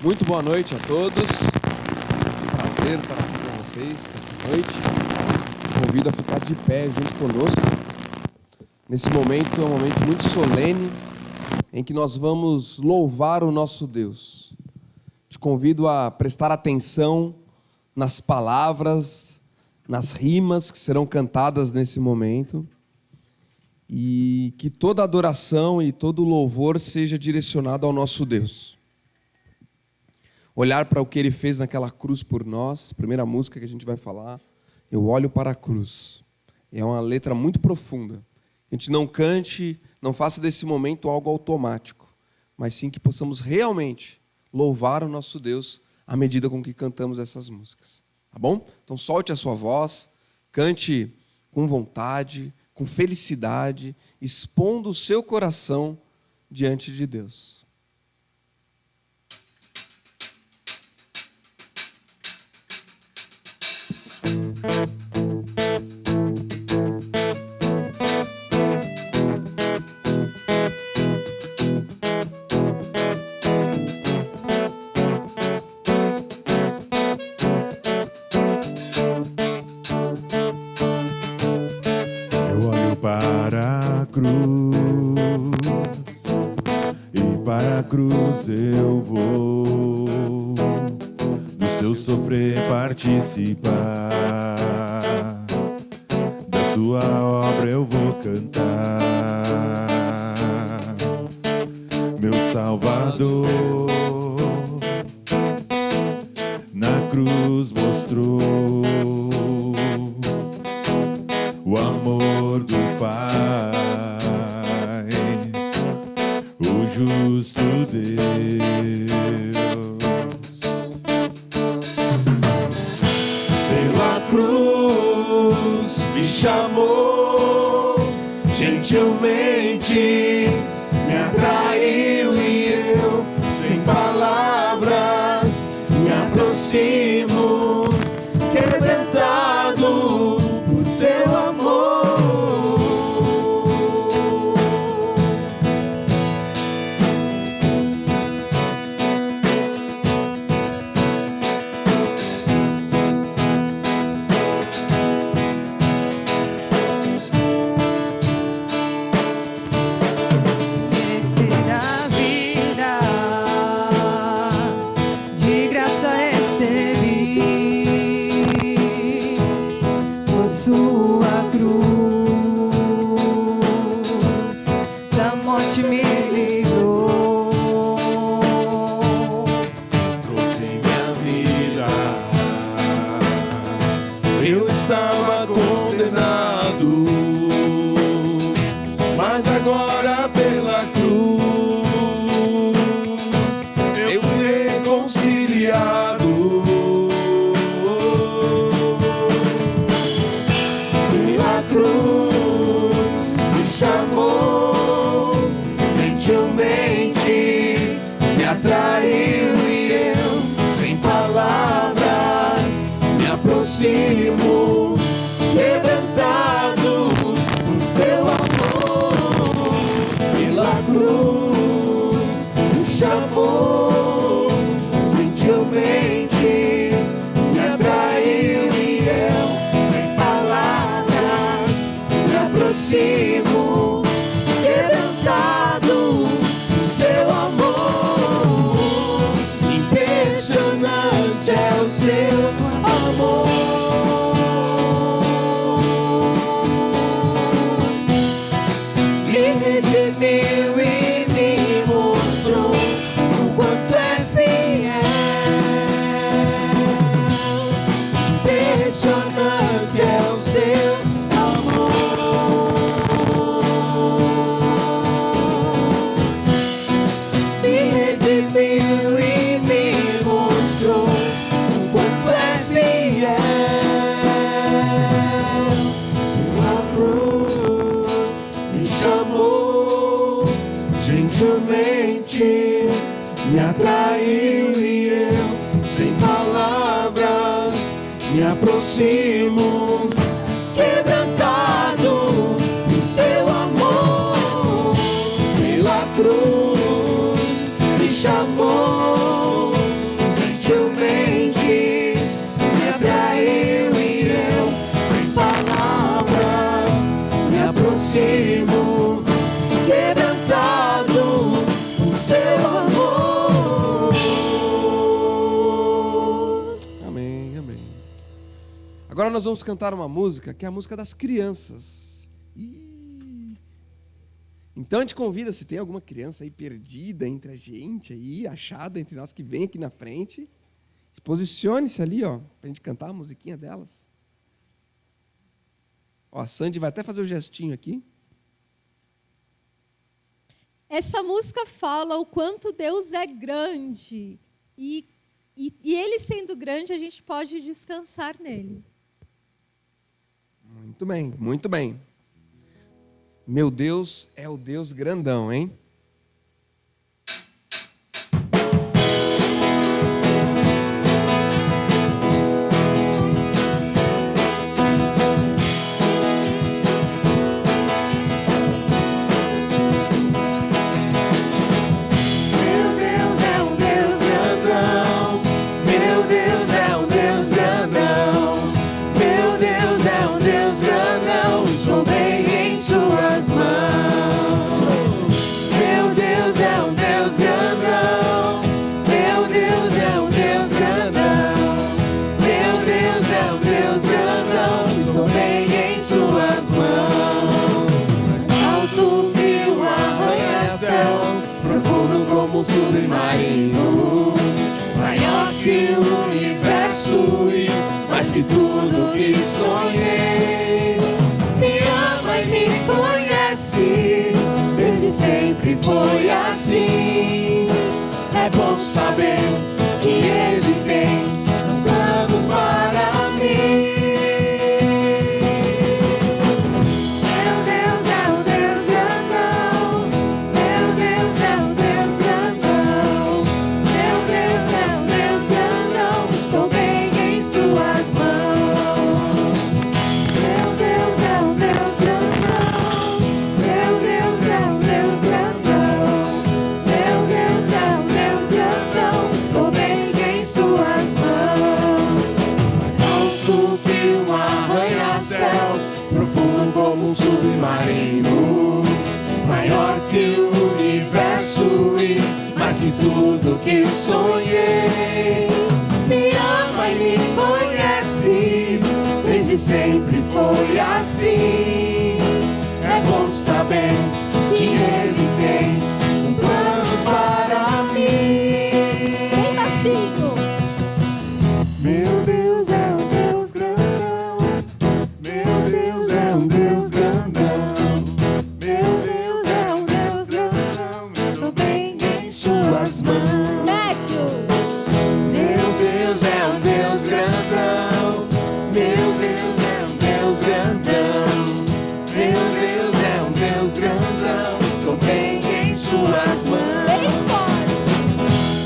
Muito boa noite a todos. Prazer estar aqui com vocês nessa noite. Convido a ficar de pé junto conosco. Nesse momento é um momento muito solene em que nós vamos louvar o nosso Deus. Te convido a prestar atenção nas palavras, nas rimas que serão cantadas nesse momento. E que toda adoração e todo louvor seja direcionado ao nosso Deus. Olhar para o que Ele fez naquela cruz por nós, primeira música que a gente vai falar, eu olho para a cruz. É uma letra muito profunda. A gente não cante, não faça desse momento algo automático, mas sim que possamos realmente louvar o nosso Deus à medida com que cantamos essas músicas. Tá bom? Então solte a sua voz, cante com vontade, com felicidade, expondo o seu coração diante de Deus. Eu olho para a cruz e para a cruz eu vou do seu sofrer participar, da sua obra eu vou cantar. Meu Salvador na cruz mostrou o amor do Pai, o justo Deus. Pela cruz me chamou, gentilmente me atraiu e eu, sem palavras, me aproximo, quebrantado por seu amor. Da vida, de graça recebi, por sua cruz, da morte me livrou. Trouxe minha vida, eu estava condenado, mas agora pela cruz eu fui reconciliado. Pela cruz me chamou, gentilmente me atraiu e eu, sem palavras, me aproximo, quebrantado por seu amor. Pela cruz me chamou, gentilmente me atraiu e eu, sem palavras, me aproximo, quebrantado por seu amor. Impressionante é o seu amor. Me redimiu e me mostrou o quanto é fiel. Impressionante é o seu amor. Me redimiu e me mostrou o quanto é fiel. A cruz me chamou, gentilmente me atraiu e eu, sem palavras, me aproximo, quebrantado por seu amor. Pela cruz me chamou, facilmente me atraiu e eu, sem palavras, me aproximo, quebrantado o seu amor. Amém, amém. Agora nós vamos cantar uma música que é a música das crianças. Então a gente convida, se tem alguma criança aí perdida entre a gente, aí, achada entre nós, que vem aqui na frente, posicione-se ali, ó, pra gente cantar a musiquinha delas. Ó, a Sandy vai até fazer o gestinho aqui. Essa música fala o quanto Deus é grande. E Ele sendo grande, a gente pode descansar nele. Muito bem, muito bem. Meu Deus é o Deus grandão, hein? Submarino, maior que o universo e mais que tudo que sonhei. Me ama e me conhece, desde sempre foi assim. É bom saber que Ele tem um plano para mim. Submarino, maior que o universo e mais que tudo que sonhei. Me ama e me conhece, desde sempre foi assim. É bom saber que Ele tem um plano para mim. Bem baixinho. Meu Deus é um Deus grandão, meu Deus é um Deus grandão. Suas mãos. Médio. Meu Deus é um Deus grandão. Meu Deus é um Deus grandão. Meu Deus é um Deus grandão. Estou bem em suas mãos. Bem forte.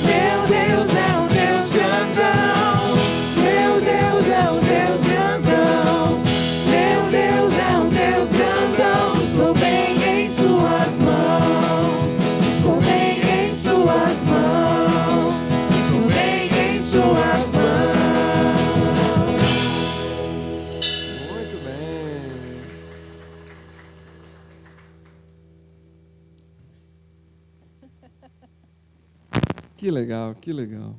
Meu Deus é um Deus grandão. Meu Deus é um Deus grandão. Meu Deus é um Deus grandão. Estou bem em suas mãos. Estou bem em suas mãos. Estou bem em suas mãos. Muito bem. Que legal, que legal.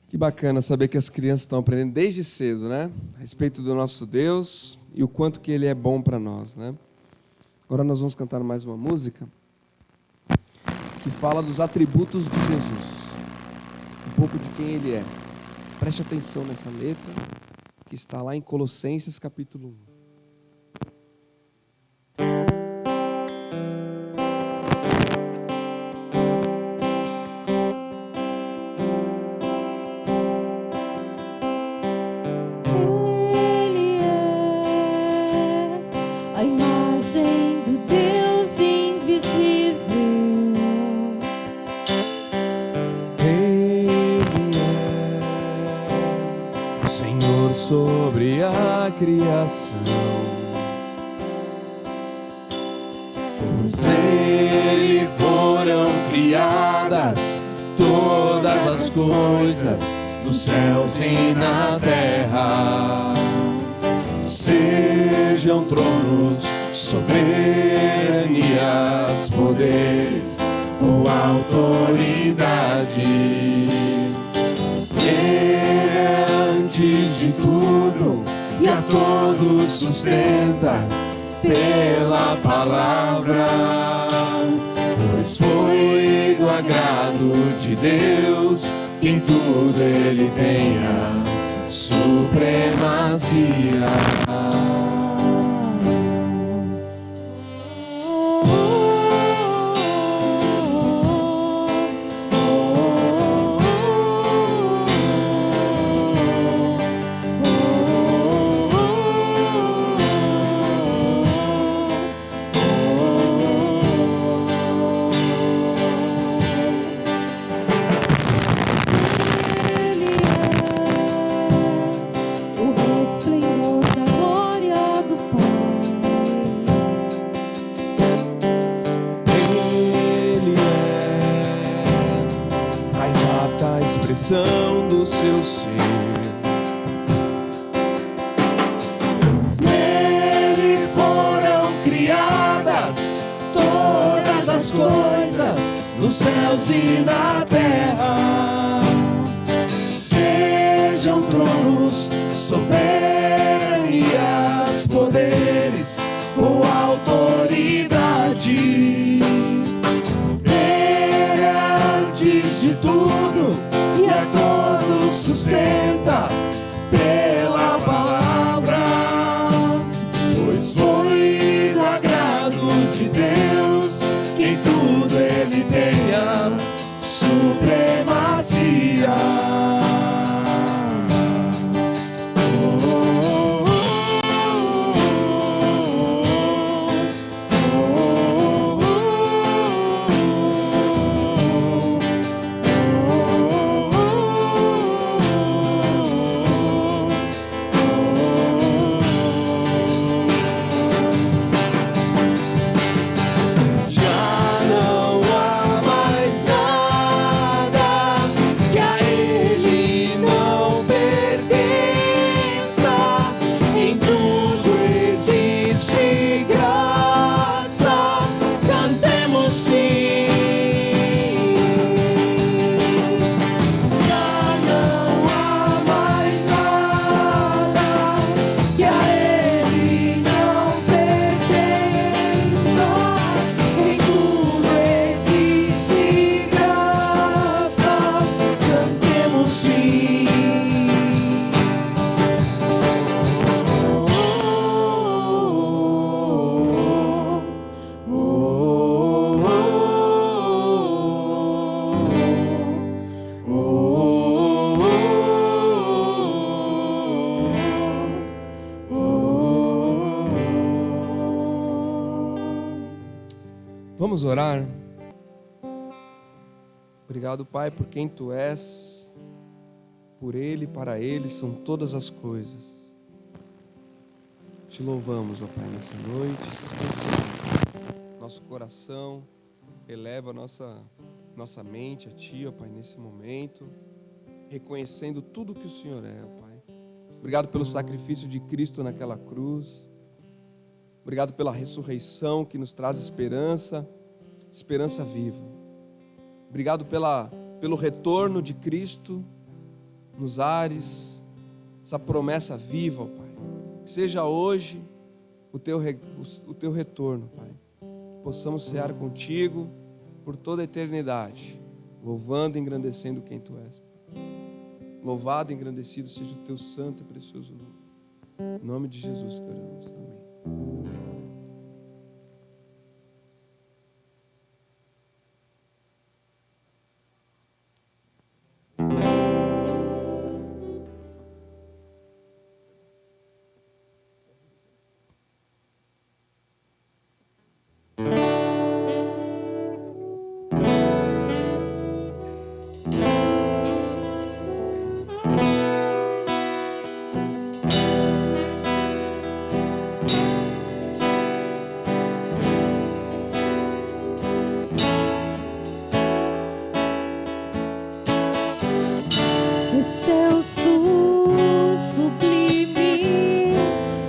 Que bacana saber que as crianças estão aprendendo desde cedo, né? A respeito do nosso Deus e o quanto que Ele é bom para nós, né? Agora nós vamos cantar mais uma música que fala dos atributos de Jesus. Um pouco de quem Ele é. Preste atenção nessa letra que está lá em Colossenses capítulo 1. Ele é a imagem do Deus invisível. Ele é o Senhor sobre a criação. Pois nele foram criadas coisas nos céus e na terra. Sejam tronos, soberanias, poderes ou autoridades. Ele é antes de tudo e a todos sustenta pela palavra, pois foi do agrado de Deus que em tudo ele tenha supremacia. Do seu ser, nele foram criadas todas as coisas nos céus e na terra. Sejam tronos, soberanias, poderes ou autoridades. Ele é antes de tudo e a todos sustenta pela palavra, pois foi do agrado de Deus que em tudo ele tenha supremacia. Vamos orar. Obrigado, Pai, por quem Tu és. Por Ele e para Ele são todas as coisas. Te louvamos, ó Pai, nessa noite especial. Nosso coração eleva nossa mente a Ti, ó Pai, nesse momento, reconhecendo tudo que o Senhor é, ó Pai. Obrigado pelo sacrifício de Cristo naquela cruz. Obrigado pela ressurreição que nos traz esperança viva. Obrigado pelo retorno de Cristo nos ares, essa promessa viva, ó Pai. Que seja hoje o teu retorno, Pai. Que possamos cear contigo por toda a eternidade, louvando e engrandecendo quem Tu és, Pai. Louvado e engrandecido seja o Teu santo e precioso nome. Em nome de Jesus que oramos. Amém. sublime,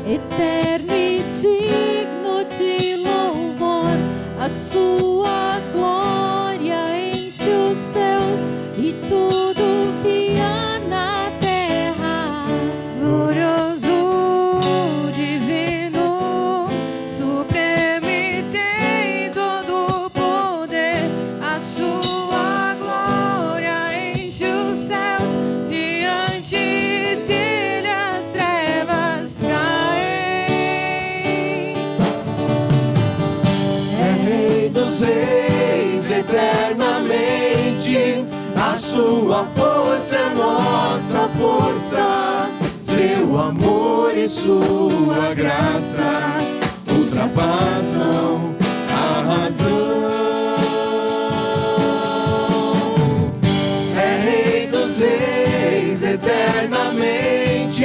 eterno e digno de louvor. A sua glória enche os céus e tudo que há na terra. Glorioso, divino, supremo e tem todo o poder. A sua glória enche os céus, diante dele as trevas caem. É Rei dos reis eternamente, a sua força é nossa força. Seu amor e sua graça ultrapassam a razão. É Rei dos reis eternamente,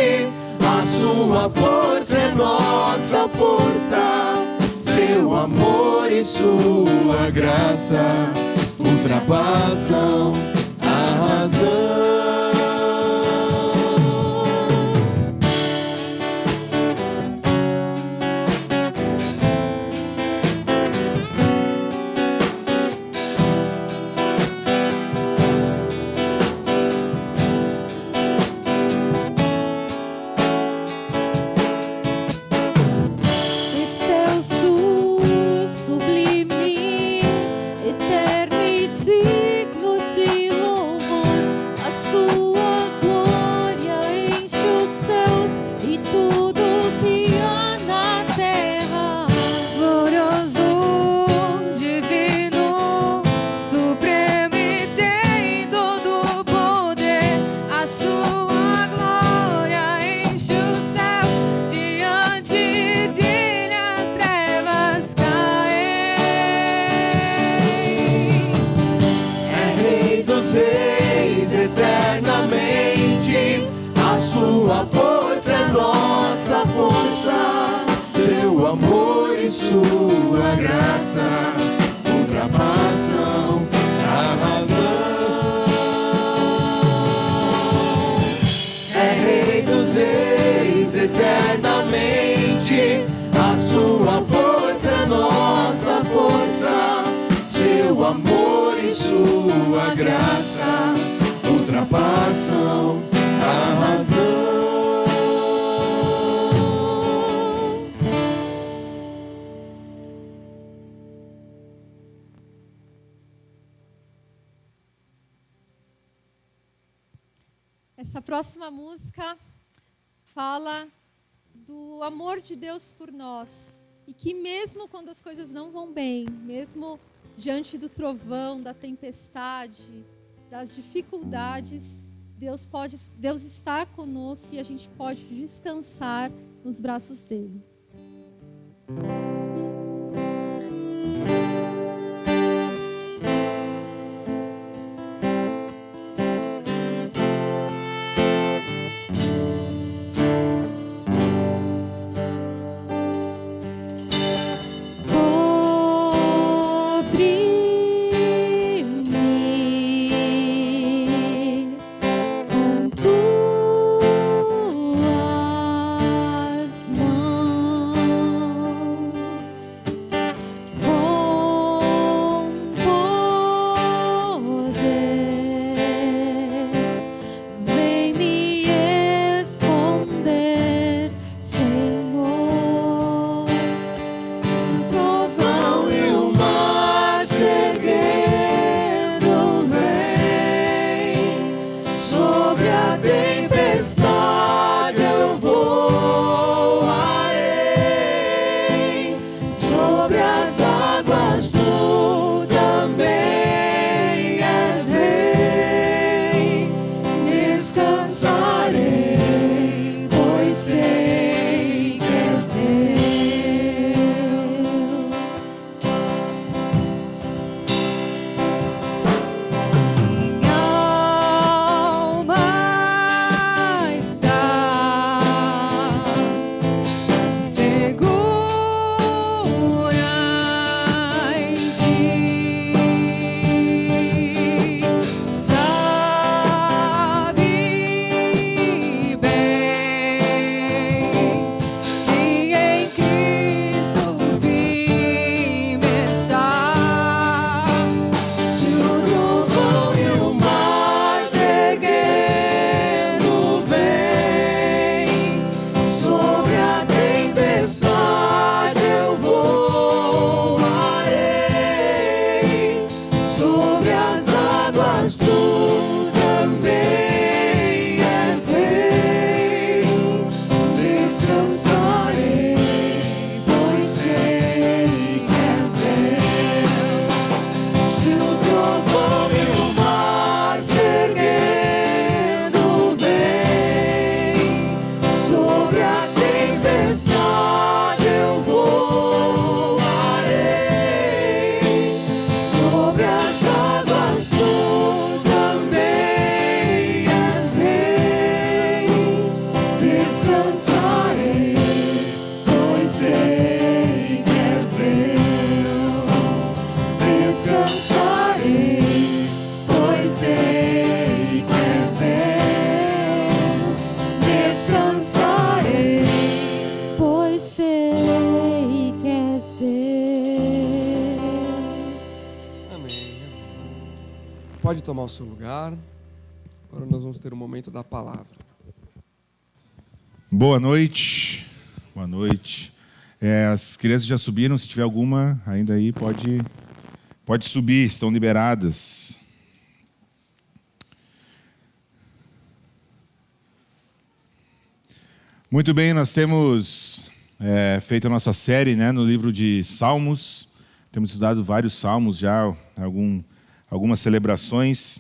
a sua força é nossa força. Seu amor e sua graça ultrapassam a razão. Excelso, sublime, eterno e digno de louvor. A sua glória enche os céus e tudo que há na terra. Glorioso, divino, supremo e tem todo o poder. A sua glória enche os céus, diante dele as trevas caem. É Rei dos reis eternamente, a sua força é nossa força. Seu amor e sua graça ultrapassam a razão. É Rei dos reis eternamente, a sua força é nossa força. Seu amor e sua graça ultrapassam a razão. Essa próxima música fala do amor de Deus por nós. E que mesmo quando as coisas não vão bem, mesmo diante do trovão, da tempestade, das dificuldades, Deus está conosco e a gente pode descansar nos braços dele. Cobre-me com tuas mãos. pode tomar o seu lugar. Agora nós vamos ter um momento da palavra. Boa noite. Boa noite. As crianças já subiram, se tiver alguma ainda aí, pode subir, estão liberadas. Muito bem, nós temos feito a nossa série, né, no livro de Salmos. Temos estudado vários salmos já, algumas celebrações.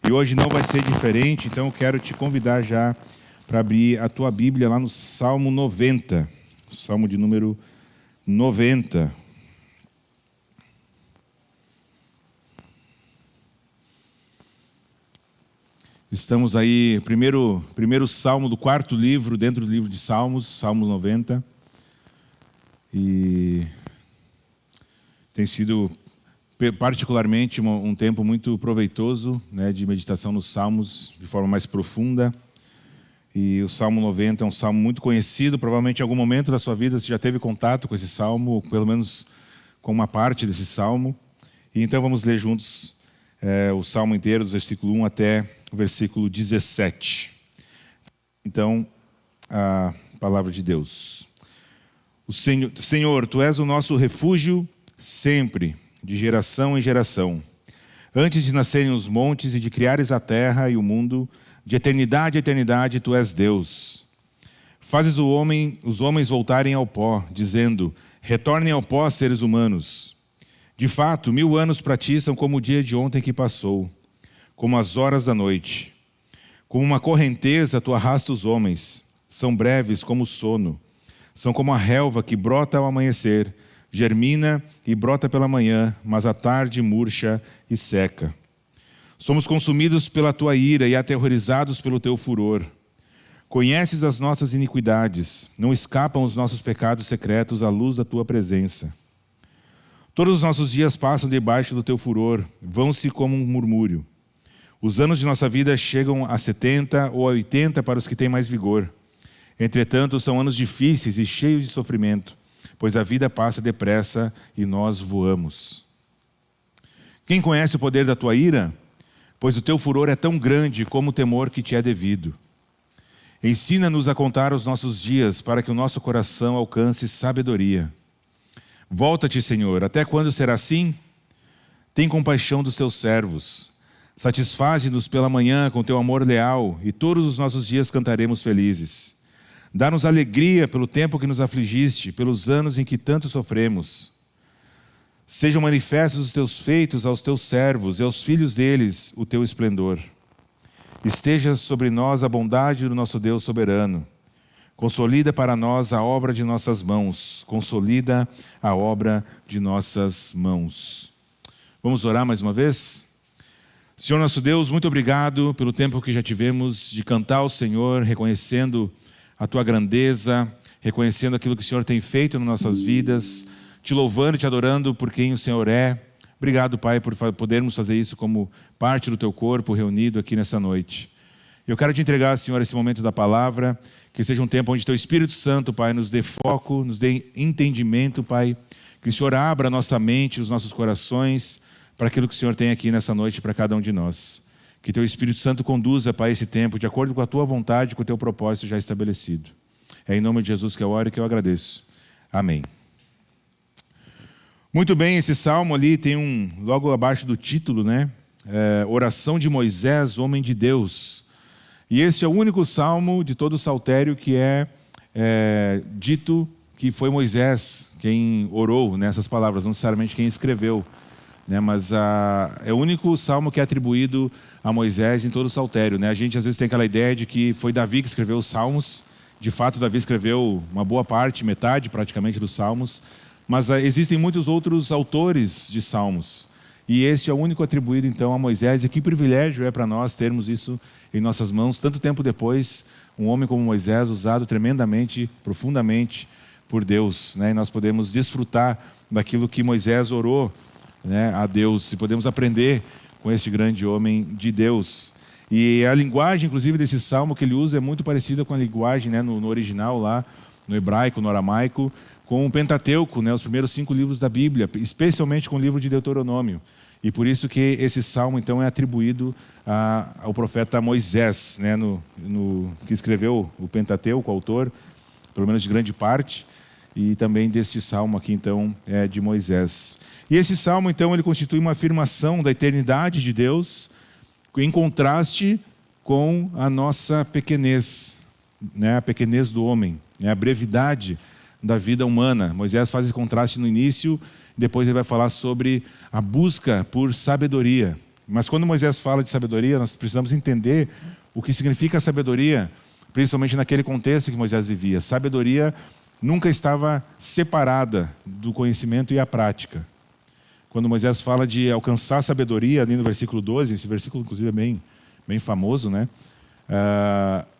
E hoje não vai ser diferente, então eu quero te convidar já para abrir a tua Bíblia lá no Salmo 90. Salmo de número 90. Estamos aí, primeiro salmo do quarto livro, dentro do livro de Salmos, Salmo 90. E tem sido particularmente um tempo muito proveitoso, né, de meditação nos Salmos de forma mais profunda. E o Salmo 90 é um salmo muito conhecido, provavelmente em algum momento da sua vida você já teve contato com esse salmo, ou pelo menos com uma parte desse salmo. E então vamos ler juntos o salmo inteiro, do versículo 1 até o versículo 17. Então, a palavra de Deus. Senhor, Tu és o nosso refúgio sempre, de geração em geração. Antes de nascerem os montes e de criares a terra e o mundo, de eternidade a eternidade, Tu és Deus. Fazes os homens voltarem ao pó, dizendo, retornem ao pó, seres humanos. De fato, 1000 anos para Ti são como o dia de ontem que passou, como as horas da noite. Como uma correnteza, Tu arrasta os homens, são breves como o sono. São como a relva que brota ao amanhecer, germina e brota pela manhã, mas à tarde murcha e seca. Somos consumidos pela Tua ira e aterrorizados pelo Teu furor. Conheces as nossas iniquidades, não escapam os nossos pecados secretos à luz da Tua presença. Todos os nossos dias passam debaixo do Teu furor, vão-se como um murmúrio. Os anos de nossa vida chegam a 70 ou a 80 para os que têm mais vigor. Entretanto, são anos difíceis e cheios de sofrimento, pois a vida passa depressa e nós voamos. Quem conhece o poder da Tua ira? Pois o Teu furor é tão grande como o temor que Te é devido. Ensina-nos a contar os nossos dias, para que o nosso coração alcance sabedoria. Volta-te, Senhor, até quando será assim? Tem compaixão dos Teus servos. Satisfaze-nos pela manhã com Teu amor leal, e todos os nossos dias cantaremos felizes. Dá-nos alegria pelo tempo que nos afligiste, pelos anos em que tanto sofremos. Sejam manifestos os Teus feitos aos Teus servos e aos filhos deles o Teu esplendor. Esteja sobre nós a bondade do nosso Deus soberano. Consolida para nós a obra de nossas mãos. Consolida a obra de nossas mãos. Vamos orar mais uma vez? Senhor nosso Deus, muito obrigado pelo tempo que já tivemos de cantar ao Senhor, reconhecendo a Tua grandeza, reconhecendo aquilo que o Senhor tem feito nas nossas vidas, Te louvando e Te adorando por quem o Senhor é. Obrigado, Pai, por podermos fazer isso como parte do Teu corpo reunido aqui nessa noite. Eu quero Te entregar, Senhor, esse momento da palavra, que seja um tempo onde Teu Espírito Santo, Pai, nos dê foco, nos dê entendimento, Pai, que o Senhor abra a nossa mente, os nossos corações, para aquilo que o Senhor tem aqui nessa noite para cada um de nós. Que Teu Espírito Santo conduza, Pai, esse tempo de acordo com a Tua vontade, com o Teu propósito já estabelecido. É em nome de Jesus que eu oro e que eu agradeço. Amém. Muito bem, esse salmo ali tem logo abaixo do título, né? Oração de Moisés, homem de Deus. E esse é o único salmo de todo o saltério que é dito que foi Moisés quem orou nessas palavras, não necessariamente quem escreveu, né? Mas é o único salmo que é atribuído a Moisés em todo o saltério, né? A gente às vezes tem aquela ideia de que foi Davi que escreveu os salmos. De fato, Davi escreveu uma boa parte, metade praticamente dos salmos, mas existem muitos outros autores de salmos. E esse é o único atribuído então a Moisés, e que privilégio é para nós termos isso em nossas mãos, tanto tempo depois, um homem como Moisés, usado tremendamente, profundamente por Deus, né? E nós podemos desfrutar daquilo que Moisés orou, né, a Deus, e podemos aprender com esse grande homem de Deus. E a linguagem, inclusive, desse salmo que ele usa é muito parecida com a linguagem, né, no original lá, no hebraico, no aramaico, com o Pentateuco, né, os primeiros 5 livros da Bíblia, especialmente com o livro de Deuteronômio. E por isso que esse salmo, então, é atribuído ao profeta Moisés, né, que escreveu o Pentateuco, o autor, pelo menos de grande parte, e também desse salmo aqui, então, é de Moisés. E esse salmo, então, ele constitui uma afirmação da eternidade de Deus, em contraste com a nossa pequenez, né, a pequenez do homem, né, a brevidade da vida humana. Moisés faz esse contraste no início, depois ele vai falar sobre a busca por sabedoria. Mas quando Moisés fala de sabedoria, nós precisamos entender o que significa a sabedoria, principalmente naquele contexto que Moisés vivia. Sabedoria nunca estava separada do conhecimento e a prática. Quando Moisés fala de alcançar sabedoria, ali no versículo 12, esse versículo inclusive é bem famoso, né?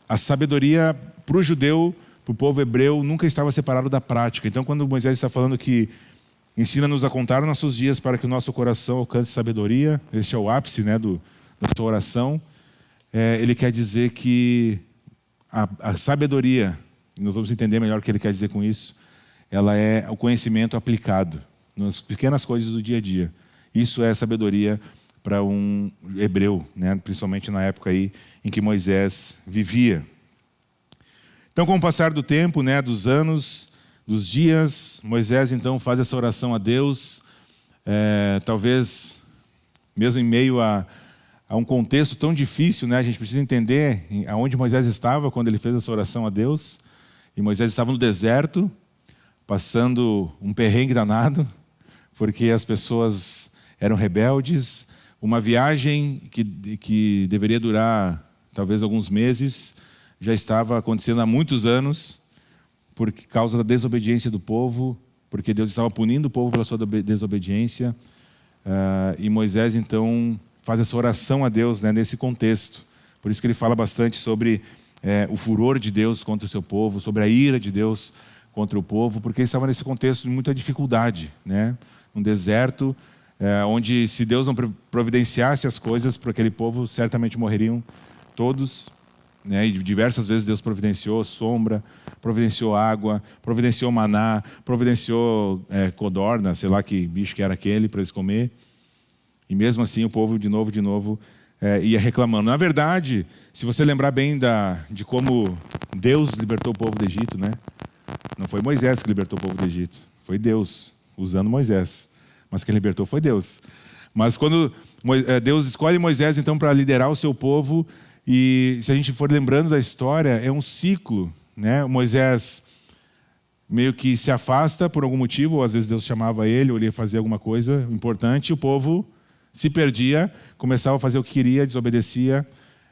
A sabedoria para o judeu, para o povo hebreu, nunca estava separado da prática. Então, quando Moisés está falando que ensina-nos a contar os nossos dias para que o nosso coração alcance sabedoria, este é o ápice, né, da sua oração, ele quer dizer que a sabedoria, nós vamos entender melhor o que ele quer dizer com isso, ela é o conhecimento aplicado nas pequenas coisas do dia a dia. Isso é sabedoria para um hebreu, né, principalmente na época aí em que Moisés vivia. Então, com o passar do tempo, né, dos anos, dos dias, Moisés então faz essa oração a Deus, talvez mesmo em meio a um contexto tão difícil, né, a gente precisa entender aonde Moisés estava quando ele fez essa oração a Deus. E Moisés estava no deserto, passando um perrengue danado, porque as pessoas eram rebeldes. Uma viagem que deveria durar talvez alguns meses, já estava acontecendo há muitos anos, por causa da desobediência do povo, porque Deus estava punindo o povo pela sua desobediência. E Moisés, então, faz essa oração a Deus, né, nesse contexto. Por isso que ele fala bastante sobre o furor de Deus contra o seu povo, sobre a ira de Deus contra o povo, porque ele estava nesse contexto de muita dificuldade, né? Um deserto, onde se Deus não providenciasse as coisas para aquele povo, certamente morreriam todos, né? E diversas vezes Deus providenciou sombra, providenciou água, providenciou maná, providenciou codorna, sei lá que bicho que era aquele para eles comer. E mesmo assim o povo de novo ia reclamando. Na verdade, se você lembrar bem de como Deus libertou o povo do Egito, né? Não foi Moisés que libertou o povo do Egito, foi Deus, usando Moisés. Mas quem libertou foi Deus. Mas quando Deus escolhe Moisés então para liderar o seu povo, e se a gente for lembrando da história, é um ciclo, né? Moisés meio que se afasta por algum motivo, ou às vezes Deus chamava ele, ou ele ia fazer alguma coisa importante, e o povo se perdia, começava a fazer o que queria, desobedecia,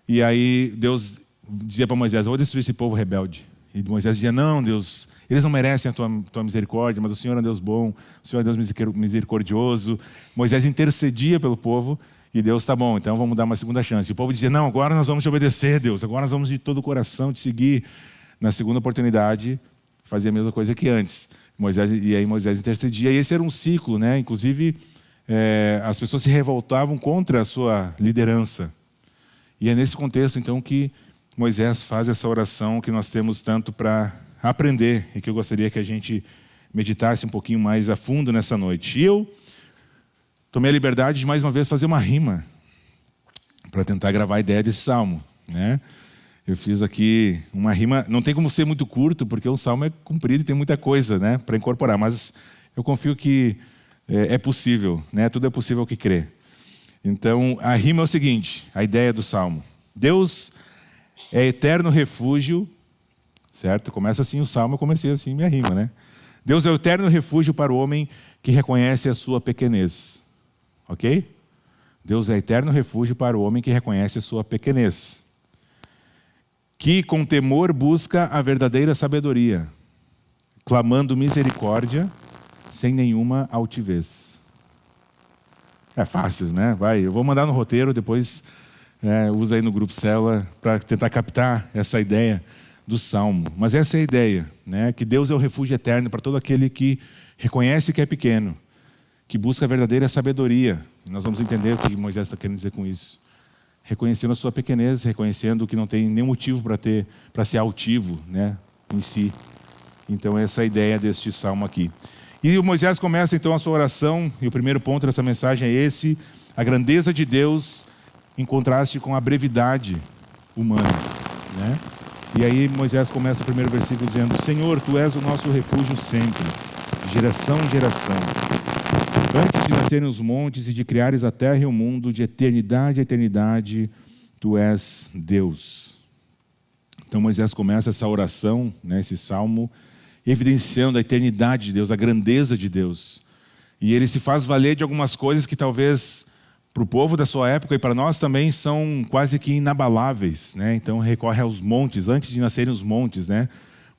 e aí Deus dizia para Moisés: eu vou destruir esse povo rebelde. E Moisés dizia: não, Deus, eles não merecem a tua misericórdia, mas o Senhor é Deus bom, o Senhor é Deus misericordioso. Moisés intercedia pelo povo, e Deus: tá bom, então vamos dar uma segunda chance. E o povo dizia: não, agora nós vamos te obedecer, Deus, agora nós vamos de todo o coração te seguir. Na segunda oportunidade, fazia a mesma coisa que antes. E aí Moisés intercedia, e esse era um ciclo, né? Inclusive, as pessoas se revoltavam contra a sua liderança. E é nesse contexto, então, que Moisés faz essa oração que nós temos tanto para aprender, e que eu gostaria que a gente meditasse um pouquinho mais a fundo nessa noite. E eu tomei a liberdade de, mais uma vez, fazer uma rima para tentar gravar a ideia desse salmo, né? Eu fiz aqui uma rima, não tem como ser muito curto, porque o salmo é comprido e tem muita coisa, né, para incorporar, mas eu confio que é possível, né? Tudo é possível que crê. Então, a rima é o seguinte, a ideia do salmo: Deus é eterno refúgio, certo? Começa assim o salmo, eu comecei assim minha rima, né? Deus é o eterno refúgio para o homem que reconhece a sua pequenez. Ok? Deus é eterno refúgio para o homem que reconhece a sua pequenez, que com temor busca a verdadeira sabedoria, clamando misericórdia sem nenhuma altivez. É fácil, né? Eu vou mandar no roteiro, depois usa aí no grupo Célula para tentar captar essa ideia do Salmo. Mas essa é a ideia, né? Que Deus é o refúgio eterno para todo aquele que reconhece que é pequeno, que busca a verdadeira sabedoria. E nós vamos entender o que Moisés está querendo dizer com isso. Reconhecendo a sua pequenez, reconhecendo que não tem nenhum motivo para ser altivo, né, em si. Então essa é a ideia deste salmo aqui. E o Moisés começa então a sua oração, e o primeiro ponto dessa mensagem é esse: a grandeza de Deus em contraste com a brevidade humana, né? E aí Moisés começa o primeiro versículo dizendo: Senhor, Tu és o nosso refúgio sempre, de geração em geração. Antes de nascerem os montes e de criares a terra e o mundo, de eternidade a eternidade, Tu és Deus. Então Moisés começa essa oração, né, esse salmo, evidenciando a eternidade de Deus, a grandeza de Deus. E ele se faz valer de algumas coisas que talvez para o povo da sua época e para nós também são quase que inabaláveis, né? Então recorre aos montes, antes de nascerem os montes, né?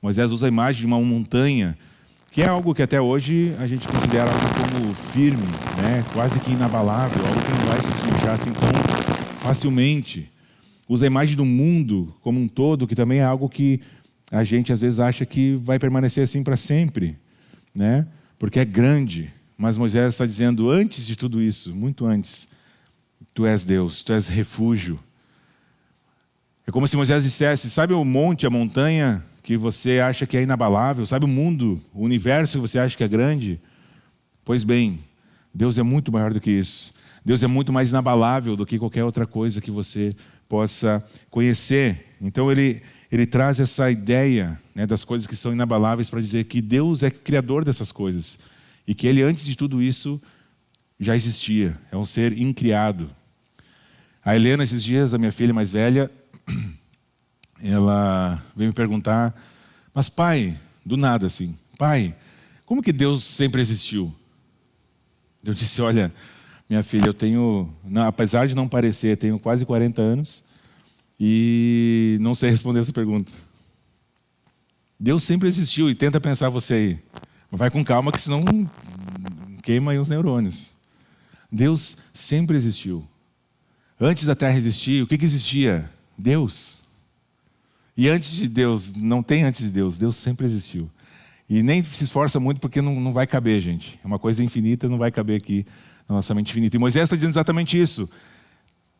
Moisés usa a imagem de uma montanha, que é algo que até hoje a gente considera algo como firme, né? Quase que inabalável, algo que não vai se desmanchar assim tão facilmente. Usa a imagem do mundo como um todo, que também é algo que a gente às vezes acha que vai permanecer assim para sempre, né? Porque é grande. Mas Moisés está dizendo, antes de tudo isso, muito antes, Tu és Deus, Tu és refúgio. É como se Moisés dissesse, sabe o monte, a montanha que você acha que é inabalável? Sabe o mundo, o universo que você acha que é grande? Pois bem, Deus é muito maior do que isso. Deus é muito mais inabalável do que qualquer outra coisa que você possa conhecer. Então ele traz essa ideia, né, das coisas que são inabaláveis para dizer que Deus é criador dessas coisas. E que Ele, antes de tudo isso, já existia. É um ser incriado. A Helena, esses dias, a minha filha mais velha, ela veio me perguntar, mas pai, do nada assim, pai, como que Deus sempre existiu? Eu disse, olha, minha filha, eu tenho, apesar de não parecer, tenho quase 40 anos e não sei responder essa pergunta. Deus sempre existiu, e tenta pensar você aí. Vai com calma, que senão queima aí os neurônios. Deus sempre existiu. Antes da Terra existir, o que existia? Deus. E antes de Deus, não tem antes de Deus, Deus sempre existiu. E nem se esforça muito porque não vai caber, gente. É uma coisa infinita, não vai caber aqui na nossa mente infinita. E Moisés está dizendo exatamente isso.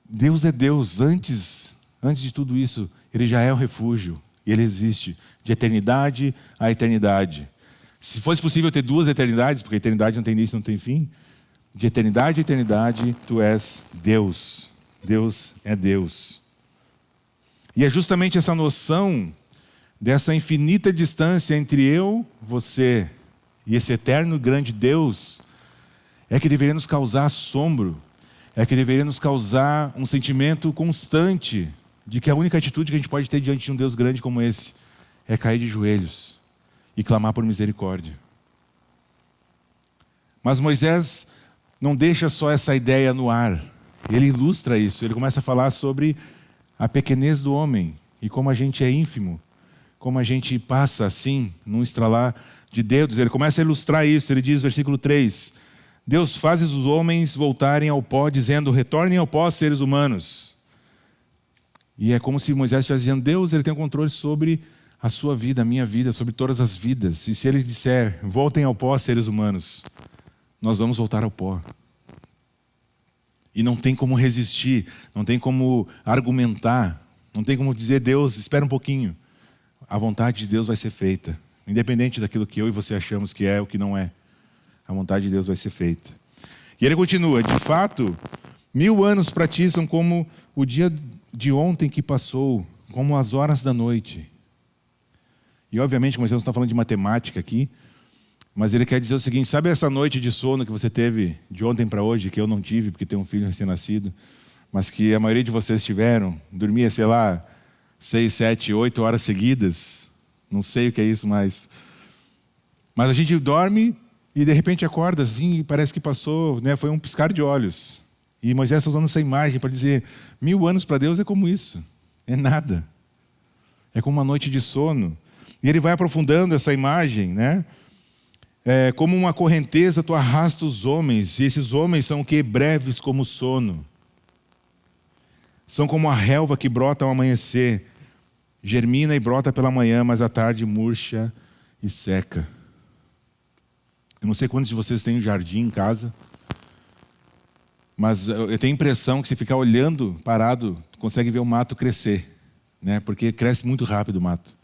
Deus é Deus. Antes de tudo isso, Ele já é o refúgio. E Ele existe de eternidade a eternidade. Se fosse possível ter duas eternidades, porque a eternidade não tem início, não tem fim, de eternidade a eternidade, Tu és Deus. Deus é Deus. E é justamente essa noção dessa infinita distância entre eu, você e esse eterno e grande Deus é que deveria nos causar assombro, é que deveria nos causar um sentimento constante de que a única atitude que a gente pode ter diante de um Deus grande como esse é cair de joelhos e clamar por misericórdia. Mas Moisés não deixa só essa ideia no ar. Ele ilustra isso. Ele começa a falar sobre a pequenez do homem e como a gente é ínfimo, como a gente passa assim, num estralar de dedos. Ele começa a ilustrar isso. Ele diz, versículo 3, Deus fazes os homens voltarem ao pó, dizendo, retornem ao pó, seres humanos. E é como se Moisés estivesse dizendo, Deus, Ele tem o controle sobre a sua vida, a minha vida, sobre todas as vidas. E se Ele disser, voltem ao pó, seres humanos, nós vamos voltar ao pó. E não tem como resistir, não tem como argumentar, não tem como dizer, Deus, espera um pouquinho. A vontade de Deus vai ser feita, independente daquilo que eu e você achamos que é ou que não é. A vontade de Deus vai ser feita. E ele continua, de fato, 1000 anos para ti são como o dia de ontem que passou, como as horas da noite. E obviamente, Moisés não está falando de matemática aqui, mas ele quer dizer o seguinte, sabe essa noite de sono que você teve de ontem para hoje, que eu não tive porque tenho um filho recém-nascido, mas que a maioria de vocês tiveram, dormia, sei lá, 6, 7, 8 horas seguidas, não sei o que é isso mais. Mas a gente dorme e de repente acorda assim e parece que passou, né, foi um piscar de olhos. E Moisés está usando essa imagem para dizer, 1000 anos para Deus é como isso, é nada. É como uma noite de sono. E ele vai aprofundando essa imagem, né? Como uma correnteza tu arrasta os homens, e esses homens são o quê? Breves como o sono. São como a relva que brota ao amanhecer, germina e brota pela manhã, mas à tarde murcha e seca. Eu não sei quantos de vocês têm um jardim em casa, mas eu tenho a impressão que se ficar olhando, parado, tu consegue ver o mato crescer, né? Porque cresce muito rápido o mato.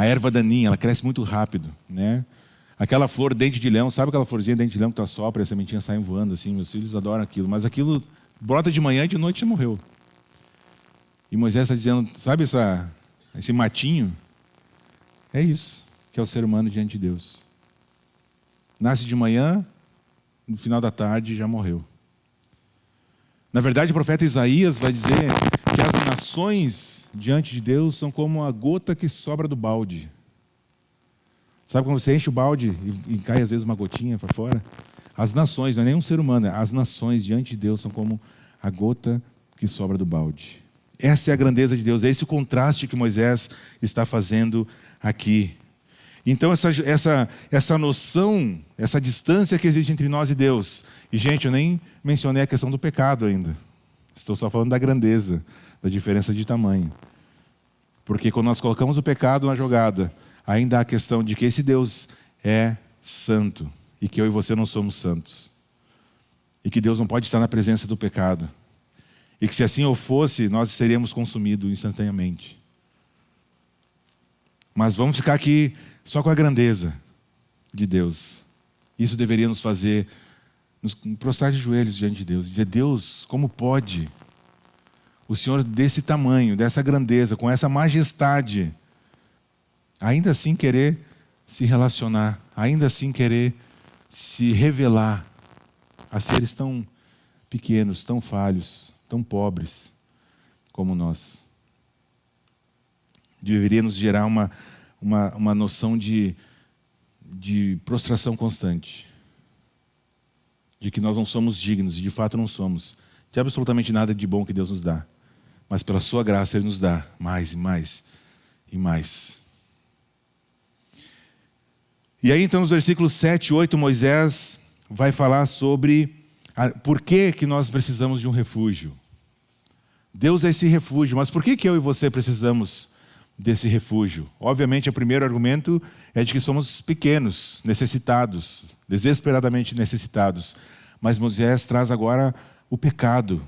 a erva daninha, ela cresce muito rápido, né? Aquela flor dente de leão, sabe aquela florzinha dente de leão que tu assopra e a sementinha sai voando assim? Meus filhos adoram aquilo, mas aquilo brota de manhã e de noite já morreu. E Moisés está dizendo, sabe esse matinho? É isso que é o ser humano diante de Deus. Nasce de manhã, no final da tarde já morreu. Na verdade, o profeta Isaías vai dizer que as nações diante de Deus são como a gota que sobra do balde. Sabe quando você enche o balde e cai às vezes uma gotinha para fora? As nações, não é nenhum ser humano, as nações diante de Deus são como a gota que sobra do balde. Essa é a grandeza de Deus, é esse o contraste que Moisés está fazendo aqui. Então essa noção, essa distância que existe entre nós e Deus. E gente, eu nem mencionei a questão do pecado ainda. Estou só falando da grandeza, da diferença de tamanho. Porque quando nós colocamos o pecado na jogada, ainda há a questão de que esse Deus é santo e que eu e você não somos santos. E que Deus não pode estar na presença do pecado. E que se assim ou fosse, nós seríamos consumidos instantaneamente. Mas vamos ficar aqui só com a grandeza de Deus. Isso deveria nos fazer nos prostrar de joelhos diante de Deus. Dizer, Deus, como pode o Senhor desse tamanho, dessa grandeza, com essa majestade, ainda assim querer se relacionar, ainda assim querer se revelar a seres tão pequenos, tão falhos, tão pobres como nós. Deveria nos gerar uma noção de prostração constante. De que nós não somos dignos, e de fato não somos, de absolutamente nada de bom que Deus nos dá. Mas pela sua graça Ele nos dá mais e mais e mais. E aí então nos versículos 7 e 8, Moisés vai falar sobre por que nós precisamos de um refúgio. Deus é esse refúgio, mas por que eu e você precisamos desse refúgio? Obviamente, o primeiro argumento é de que somos pequenos, necessitados, desesperadamente necessitados. Mas Moisés traz agora o pecado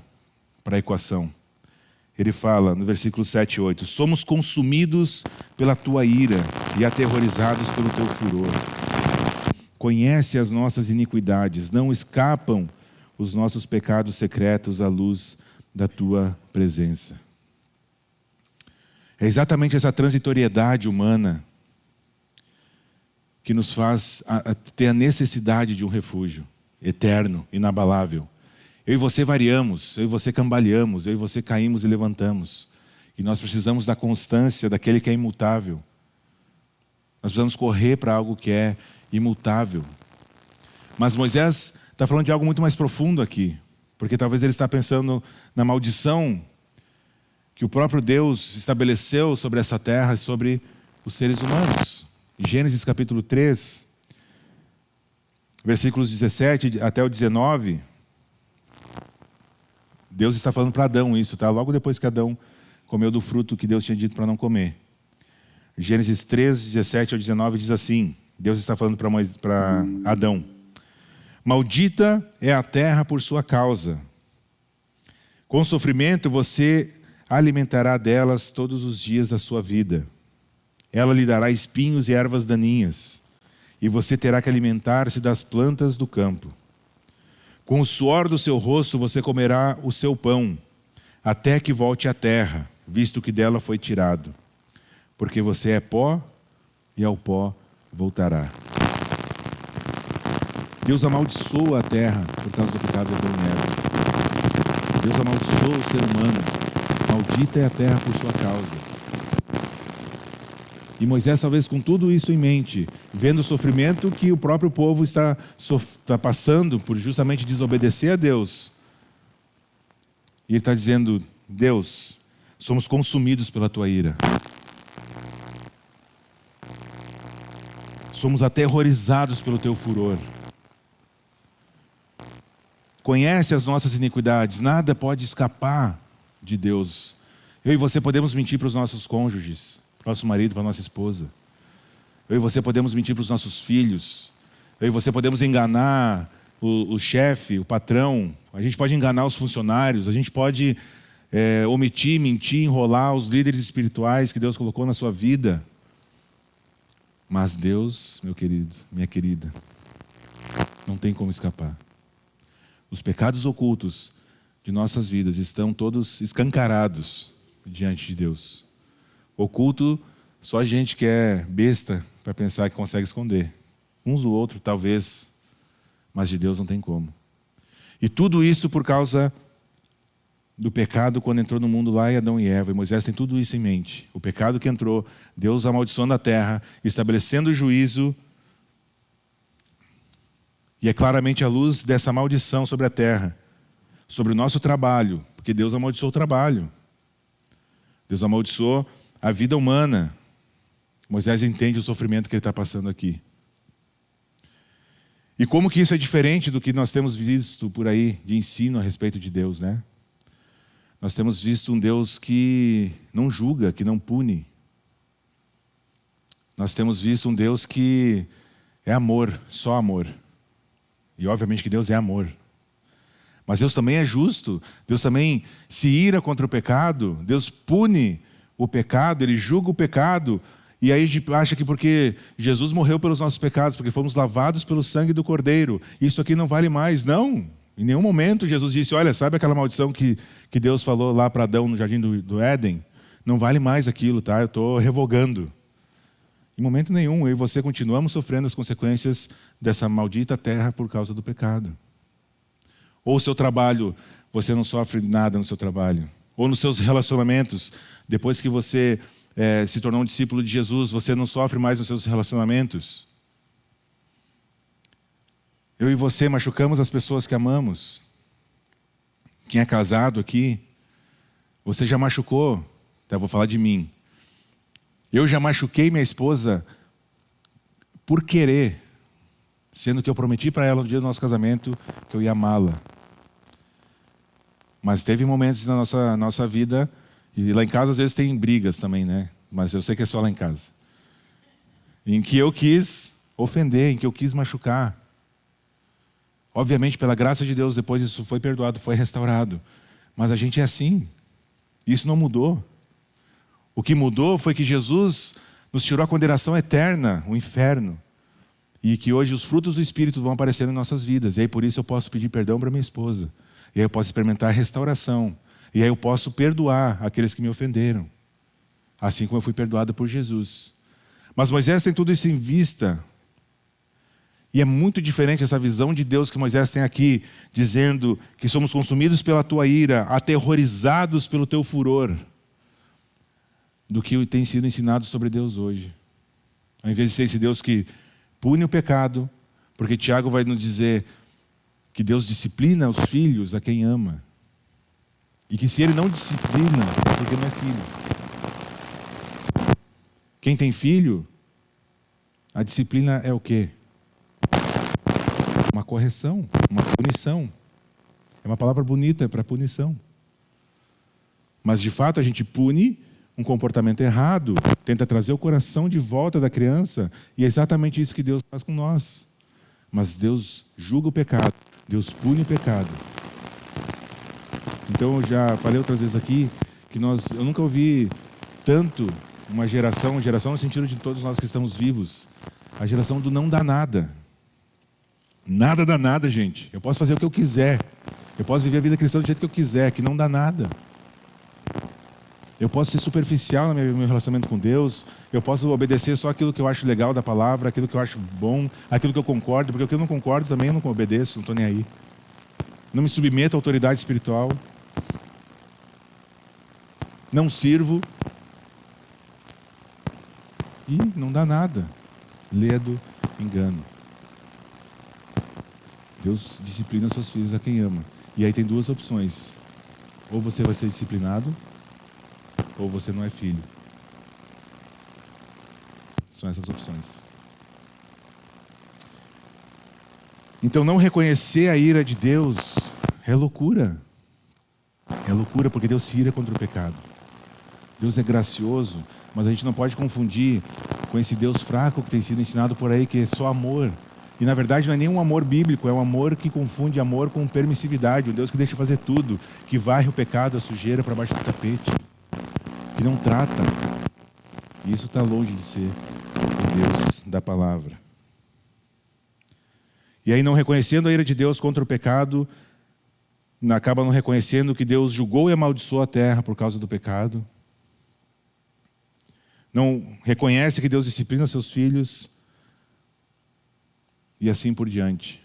para a equação. Ele fala no versículo 7 e 8, somos consumidos pela tua ira e aterrorizados pelo teu furor. Conhece as nossas iniquidades, não escapam os nossos pecados secretos à luz da tua presença. É exatamente essa transitoriedade humana que nos faz ter a necessidade de um refúgio eterno, inabalável. Eu e você variamos, eu e você cambaleamos, eu e você caímos e levantamos. E nós precisamos da constância daquele que é imutável. Nós precisamos correr para algo que é imutável. Mas Moisés está falando de algo muito mais profundo aqui. Porque talvez ele está pensando na maldição que o próprio Deus estabeleceu sobre essa terra e sobre os seres humanos. Em Gênesis capítulo 3, versículos 17 até o 19, Deus está falando para Adão isso, tá? Logo depois que Adão comeu do fruto que Deus tinha dito para não comer. Gênesis 3, 17 ao 19 diz assim, Deus está falando para Adão. Maldita é a terra por sua causa. Com sofrimento você alimentará delas todos os dias da sua vida. Ela lhe dará espinhos e ervas daninhas, e você terá que alimentar-se das plantas do campo. Com o suor do seu rosto você comerá o seu pão, até que volte à terra, visto que dela foi tirado. Porque você é pó, e ao pó voltará. Deus amaldiçoa a terra por causa do pecado de Adão e Eva. Deus amaldiçoa o ser humano. Maldita é a terra por sua causa. E Moisés, talvez com tudo isso em mente, vendo o sofrimento que o próprio povo está passando por justamente desobedecer a Deus. E ele está dizendo, Deus, somos consumidos pela tua ira. Somos aterrorizados pelo teu furor. Conhece as nossas iniquidades, nada pode escapar de Deus. Eu e você podemos mentir para os nossos cônjuges, para o nosso marido, para a nossa esposa. Eu e você podemos mentir para os nossos filhos. Eu e você podemos enganar o chefe, o patrão. A gente pode enganar os funcionários. A gente pode omitir, mentir, enrolar os líderes espirituais que Deus colocou na sua vida. Mas Deus, meu querido, minha querida, não tem como escapar. Os pecados ocultos de nossas vidas estão todos escancarados diante de Deus. Oculto, só a gente que é besta para pensar que consegue esconder. Uns do outro, talvez, mas de Deus não tem como. E tudo isso por causa do pecado quando entrou no mundo lá em Adão e Eva. E Moisés tem tudo isso em mente. O pecado que entrou, Deus amaldiçoando a terra, estabelecendo o juízo. E é claramente a luz dessa maldição sobre a terra, sobre o nosso trabalho, porque Deus amaldiçoou o trabalho. Deus amaldiçoou a vida humana. Moisés entende o sofrimento que ele está passando aqui. E como que isso é diferente do que nós temos visto por aí de ensino a respeito de Deus, né? Nós temos visto um Deus que não julga, que não pune. Nós temos visto um Deus que é amor, só amor. E obviamente que Deus é amor. Mas Deus também é justo. Deus também se ira contra o pecado. Deus pune o pecado, Ele julga o pecado. E aí a gente acha que porque Jesus morreu pelos nossos pecados, porque fomos lavados pelo sangue do Cordeiro, isso aqui não vale mais. Não. Em nenhum momento Jesus disse, olha, sabe aquela maldição que Deus falou lá para Adão no jardim do Éden? Não vale mais aquilo, tá? Eu estou revogando. Em momento nenhum, eu e você continuamos sofrendo as consequências dessa maldita terra por causa do pecado. Ou o seu trabalho, você não sofre nada no seu trabalho. Ou nos seus relacionamentos, depois que você se tornou um discípulo de Jesus, você não sofre mais nos seus relacionamentos. Eu e você machucamos as pessoas que amamos. Quem é casado aqui, você já machucou, tá? Vou falar de mim. Eu já machuquei minha esposa por querer, sendo que eu prometi para ela no dia do nosso casamento que eu ia amá-la. Mas teve momentos na nossa vida, e lá em casa às vezes tem brigas também, né? Mas eu sei que é só lá em casa. Em que eu quis ofender, em que eu quis machucar. Obviamente, pela graça de Deus, depois isso foi perdoado, foi restaurado. Mas a gente é assim. Isso não mudou. O que mudou foi que Jesus nos tirou a condenação eterna, o inferno. E que hoje os frutos do Espírito vão aparecer em nossas vidas. E aí por isso eu posso pedir perdão para minha esposa. E aí eu posso experimentar a restauração. E aí eu posso perdoar aqueles que me ofenderam. Assim como eu fui perdoado por Jesus. Mas Moisés tem tudo isso em vista. E é muito diferente essa visão de Deus que Moisés tem aqui, dizendo que somos consumidos pela tua ira, aterrorizados pelo teu furor, do que tem sido ensinado sobre Deus hoje. Ao invés de ser esse Deus que pune o pecado, porque Tiago vai nos dizer que Deus disciplina os filhos a quem ama. E que se Ele não disciplina, é porque não é filho. Quem tem filho, a disciplina é o quê? Uma correção, uma punição. É uma palavra bonita para punição. Mas de fato a gente pune um comportamento errado, tenta trazer o coração de volta da criança, e é exatamente isso que Deus faz com nós. Mas Deus julga o pecado, Deus pune o pecado. Então eu já falei outras vezes aqui, que eu nunca ouvi tanto uma geração no sentido de todos nós que estamos vivos, a geração do não dá nada. Nada dá nada, gente. Eu posso fazer o que eu quiser, eu posso viver a vida cristã do jeito que eu quiser, que não dá nada. Eu posso ser superficial no meu relacionamento com Deus. Eu posso obedecer só aquilo que eu acho legal da palavra, aquilo que eu acho bom, aquilo que eu concordo, porque o que eu não concordo também eu não obedeço, não estou nem aí. Não me submeto à autoridade espiritual. Não sirvo. E não dá nada. Ledo, engano. Deus disciplina seus filhos a quem ama. E aí tem duas opções. Ou você vai ser disciplinado, ou você não é filho. São essas opções. Então não reconhecer a ira de Deus é loucura. É loucura porque Deus se ira contra o pecado. Deus é gracioso, mas a gente não pode confundir com esse Deus fraco que tem sido ensinado por aí, que é só amor. E na verdade não é nenhum amor bíblico, é um amor que confunde amor com permissividade. Um Deus que deixa fazer tudo, que varre o pecado, a sujeira para baixo do tapete. Que não trata. E isso está longe de ser o Deus da palavra. E aí, não reconhecendo a ira de Deus contra o pecado, acaba não reconhecendo que Deus julgou e amaldiçoou a terra por causa do pecado. Não reconhece que Deus disciplina seus filhos. E assim por diante.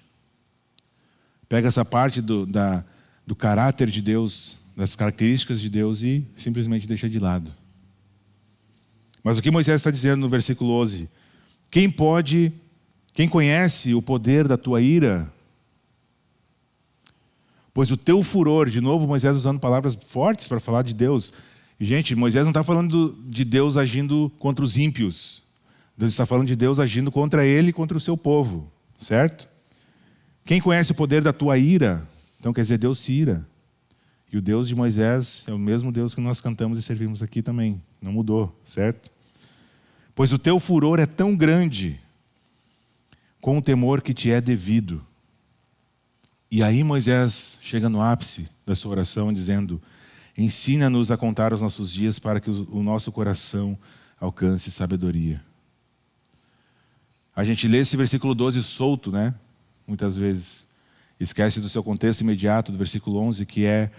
Pega essa parte do caráter de Deus, das características de Deus e simplesmente deixa de lado. Mas o que Moisés está dizendo no versículo 11? Quem conhece o poder da tua ira? Pois o teu furor, de novo Moisés usando palavras fortes para falar de Deus. E, gente, Moisés não está falando de Deus agindo contra os ímpios. Deus está falando de Deus agindo contra ele e contra o seu povo, certo? Quem conhece o poder da tua ira? Então quer dizer, Deus se ira. E o Deus de Moisés é o mesmo Deus que nós cantamos e servimos aqui também. Não mudou, certo? Pois o teu furor é tão grande com o temor que te é devido. E aí Moisés chega no ápice da sua oração dizendo: ensina-nos a contar os nossos dias para que o nosso coração alcance sabedoria. A gente lê esse versículo 12 solto, né? Muitas vezes. Esquece do seu contexto imediato, do versículo 11, que é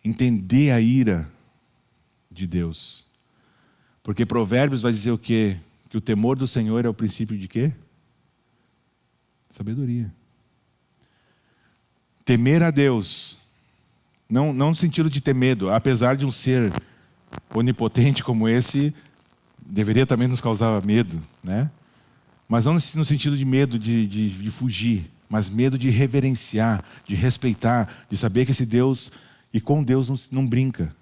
entender a ira de Deus. Porque Provérbios vai dizer o quê? Que o temor do Senhor é o princípio de quê? Sabedoria. Temer a Deus, não no sentido de ter medo, apesar de um ser onipotente como esse, deveria também nos causar medo, né? Mas não no sentido de medo de fugir, mas medo de reverenciar, de respeitar, de saber que esse Deus, e com Deus não brinca.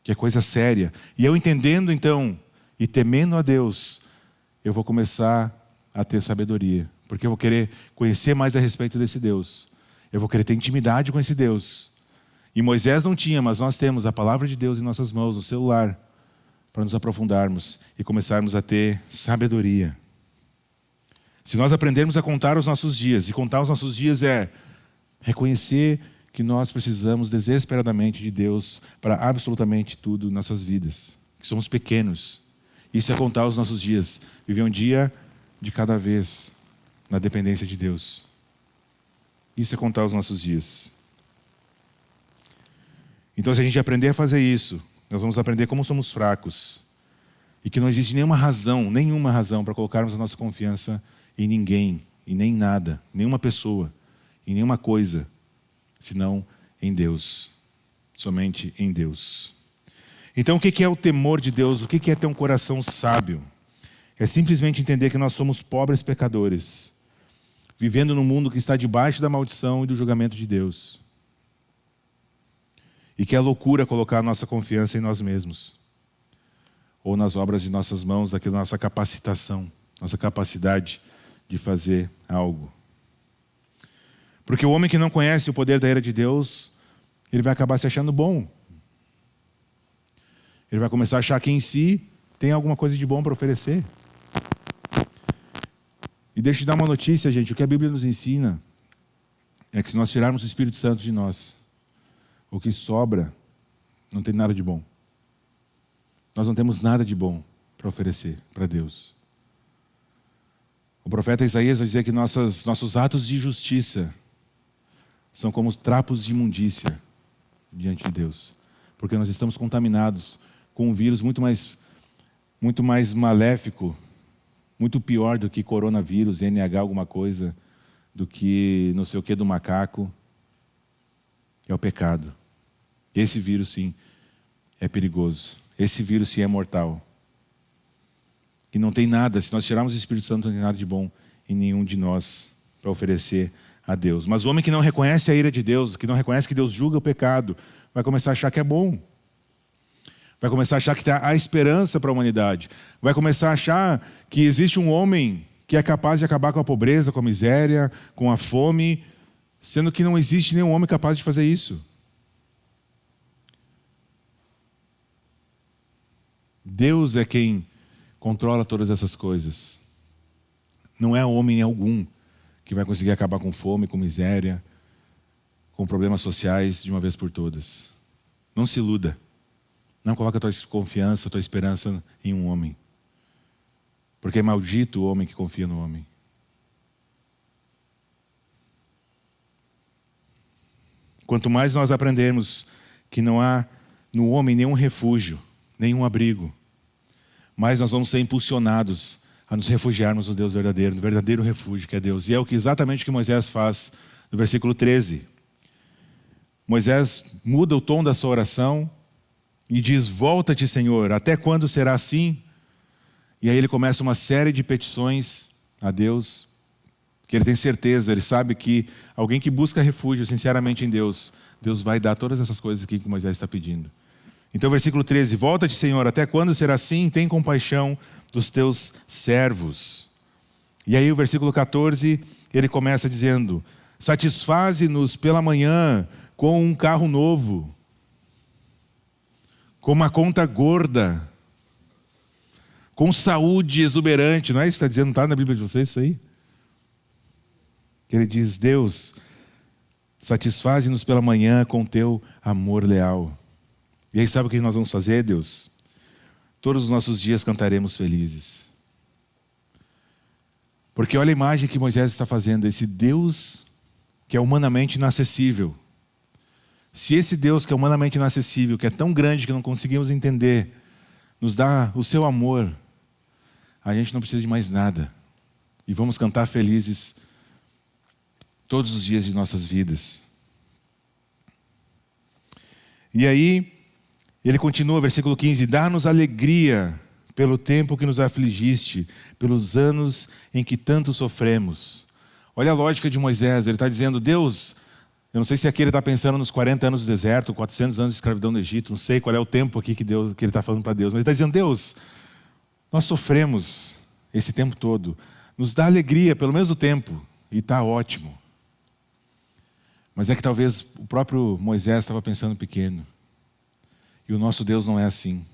Que é coisa séria. E eu entendendo então, e temendo a Deus, eu vou começar a ter sabedoria. Porque eu vou querer conhecer mais a respeito desse Deus. Eu vou querer ter intimidade com esse Deus. E Moisés não tinha, mas nós temos a palavra de Deus em nossas mãos, no celular, para nos aprofundarmos e começarmos a ter sabedoria. Se nós aprendermos a contar os nossos dias, e contar os nossos dias é reconhecer que nós precisamos desesperadamente de Deus para absolutamente tudo em nossas vidas, que somos pequenos. Isso é contar os nossos dias, viver um dia de cada vez na dependência de Deus. Isso é contar os nossos dias. Então, se a gente aprender a fazer isso, nós vamos aprender como somos fracos e que não existe nenhuma razão para colocarmos a nossa confiança em ninguém, e nem em nada, nenhuma pessoa, em nenhuma coisa, senão em Deus, somente em Deus. Então, o que é o temor de Deus? O que é ter um coração sábio? É simplesmente entender que nós somos pobres pecadores, vivendo num mundo que está debaixo da maldição e do julgamento de Deus. E que é loucura colocar a nossa confiança em nós mesmos, ou nas obras de nossas mãos, daquela nossa capacitação, nossa capacidade de fazer algo. Porque o homem que não conhece o poder da ira de Deus, ele vai acabar se achando bom. Ele vai começar a achar que em si tem alguma coisa de bom para oferecer. E deixa eu te dar uma notícia, gente. O que a Bíblia nos ensina é que se nós tirarmos o Espírito Santo de nós, o que sobra não tem nada de bom. Nós não temos nada de bom para oferecer para Deus. O profeta Isaías vai dizer que nossos atos de justiça são como trapos de imundícia diante de Deus. Porque nós estamos contaminados com um vírus muito mais maléfico, muito pior do que coronavírus, NH alguma coisa, do que não sei o que do macaco. É o pecado. Esse vírus, sim, é perigoso. Esse vírus, sim, é mortal. E não tem nada, se nós tirarmos o Espírito Santo, não tem nada de bom em nenhum de nós para oferecer a Deus. Mas o homem que não reconhece a ira de Deus, que não reconhece que Deus julga o pecado, vai começar a achar que é bom. Vai começar a achar que há esperança para a humanidade. Vai começar a achar que existe um homem que é capaz de acabar com a pobreza, com a miséria, com a fome, sendo que não existe nenhum homem capaz de fazer isso. Deus é quem controla todas essas coisas. Não é homem algum que vai conseguir acabar com fome, com miséria, com problemas sociais de uma vez por todas. Não se iluda. Não coloque a tua confiança, a tua esperança em um homem. porque é maldito o homem que confia no homem. Quanto mais nós aprendemos que não há no homem nenhum refúgio, nenhum abrigo, mais nós vamos ser impulsionados a nos refugiarmos no Deus verdadeiro, no verdadeiro refúgio que é Deus. E é exatamente o que Moisés faz no versículo 13. Moisés muda o tom da sua oração e diz: volta-te, Senhor, até quando será assim? E aí ele começa uma série de petições a Deus, que ele tem certeza, ele sabe que alguém que busca refúgio sinceramente em Deus, Deus vai dar todas essas coisas aqui que Moisés está pedindo. Então, versículo 13: volta-te, Senhor, até quando será assim? Tem compaixão dos teus servos. E aí o versículo 14, ele começa dizendo: satisfaze-nos pela manhã com um carro novo, com uma conta gorda, com saúde exuberante. Não é isso que está dizendo? Não está na Bíblia de vocês isso aí? Ele diz: Deus, satisfaze-nos pela manhã com teu amor leal. E aí sabe o que nós vamos fazer, Deus? Todos os nossos dias cantaremos felizes. Porque olha a imagem que Moisés está fazendo, esse Deus que é humanamente inacessível. Se esse Deus que é humanamente inacessível, que é tão grande que não conseguimos entender, nos dá o seu amor, a gente não precisa de mais nada. E vamos cantar felizes todos os dias de nossas vidas. E aí, ele continua, versículo 15: dá-nos alegria pelo tempo que nos afligiste, pelos anos em que tanto sofremos. Olha a lógica de Moisés, ele está dizendo: Deus, eu não sei se aqui ele está pensando nos 40 anos do deserto, 400 anos de escravidão no Egito, não sei qual é o tempo aqui que ele está falando para Deus, mas ele está dizendo: Deus, nós sofremos esse tempo todo, nos dá alegria pelo mesmo tempo, e está ótimo. Mas é que talvez o próprio Moisés estava pensando pequeno. E o nosso Deus não é assim.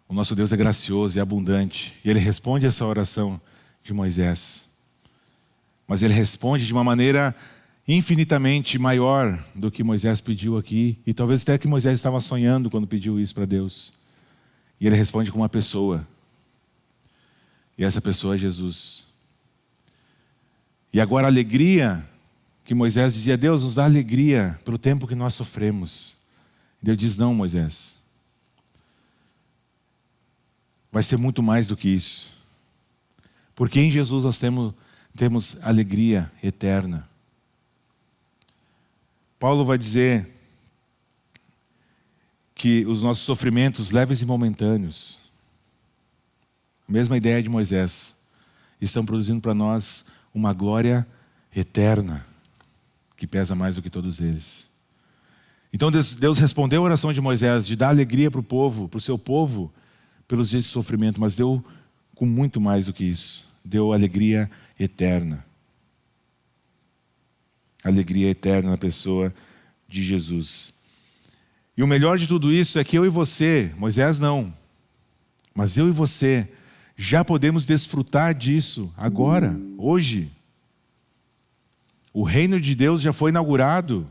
O nosso Deus é gracioso e abundante. E Ele responde essa oração de Moisés. Mas Ele responde de uma maneira infinitamente maior do que Moisés pediu aqui. E talvez até que Moisés estava sonhando quando pediu isso para Deus. E Ele responde com uma pessoa. E essa pessoa é Jesus. E agora a alegria que Moisés dizia: Deus, nos dá alegria pelo tempo que nós sofremos. Deus diz: não, Moisés. Vai ser muito mais do que isso. Porque em Jesus nós temos alegria eterna. Paulo vai dizer que os nossos sofrimentos leves e momentâneos, a mesma ideia de Moisés, estão produzindo para nós uma glória eterna, que pesa mais do que todos eles. Então Deus respondeu a oração de Moisés de dar alegria para o povo, para o seu povo, pelos dias de sofrimento, mas deu com muito mais do que isso. Deu alegria eterna. Alegria eterna na pessoa de Jesus. E o melhor de tudo isso é que eu e você, Moisés não, mas eu e você, já podemos desfrutar disso agora, hoje. O reino de Deus já foi inaugurado.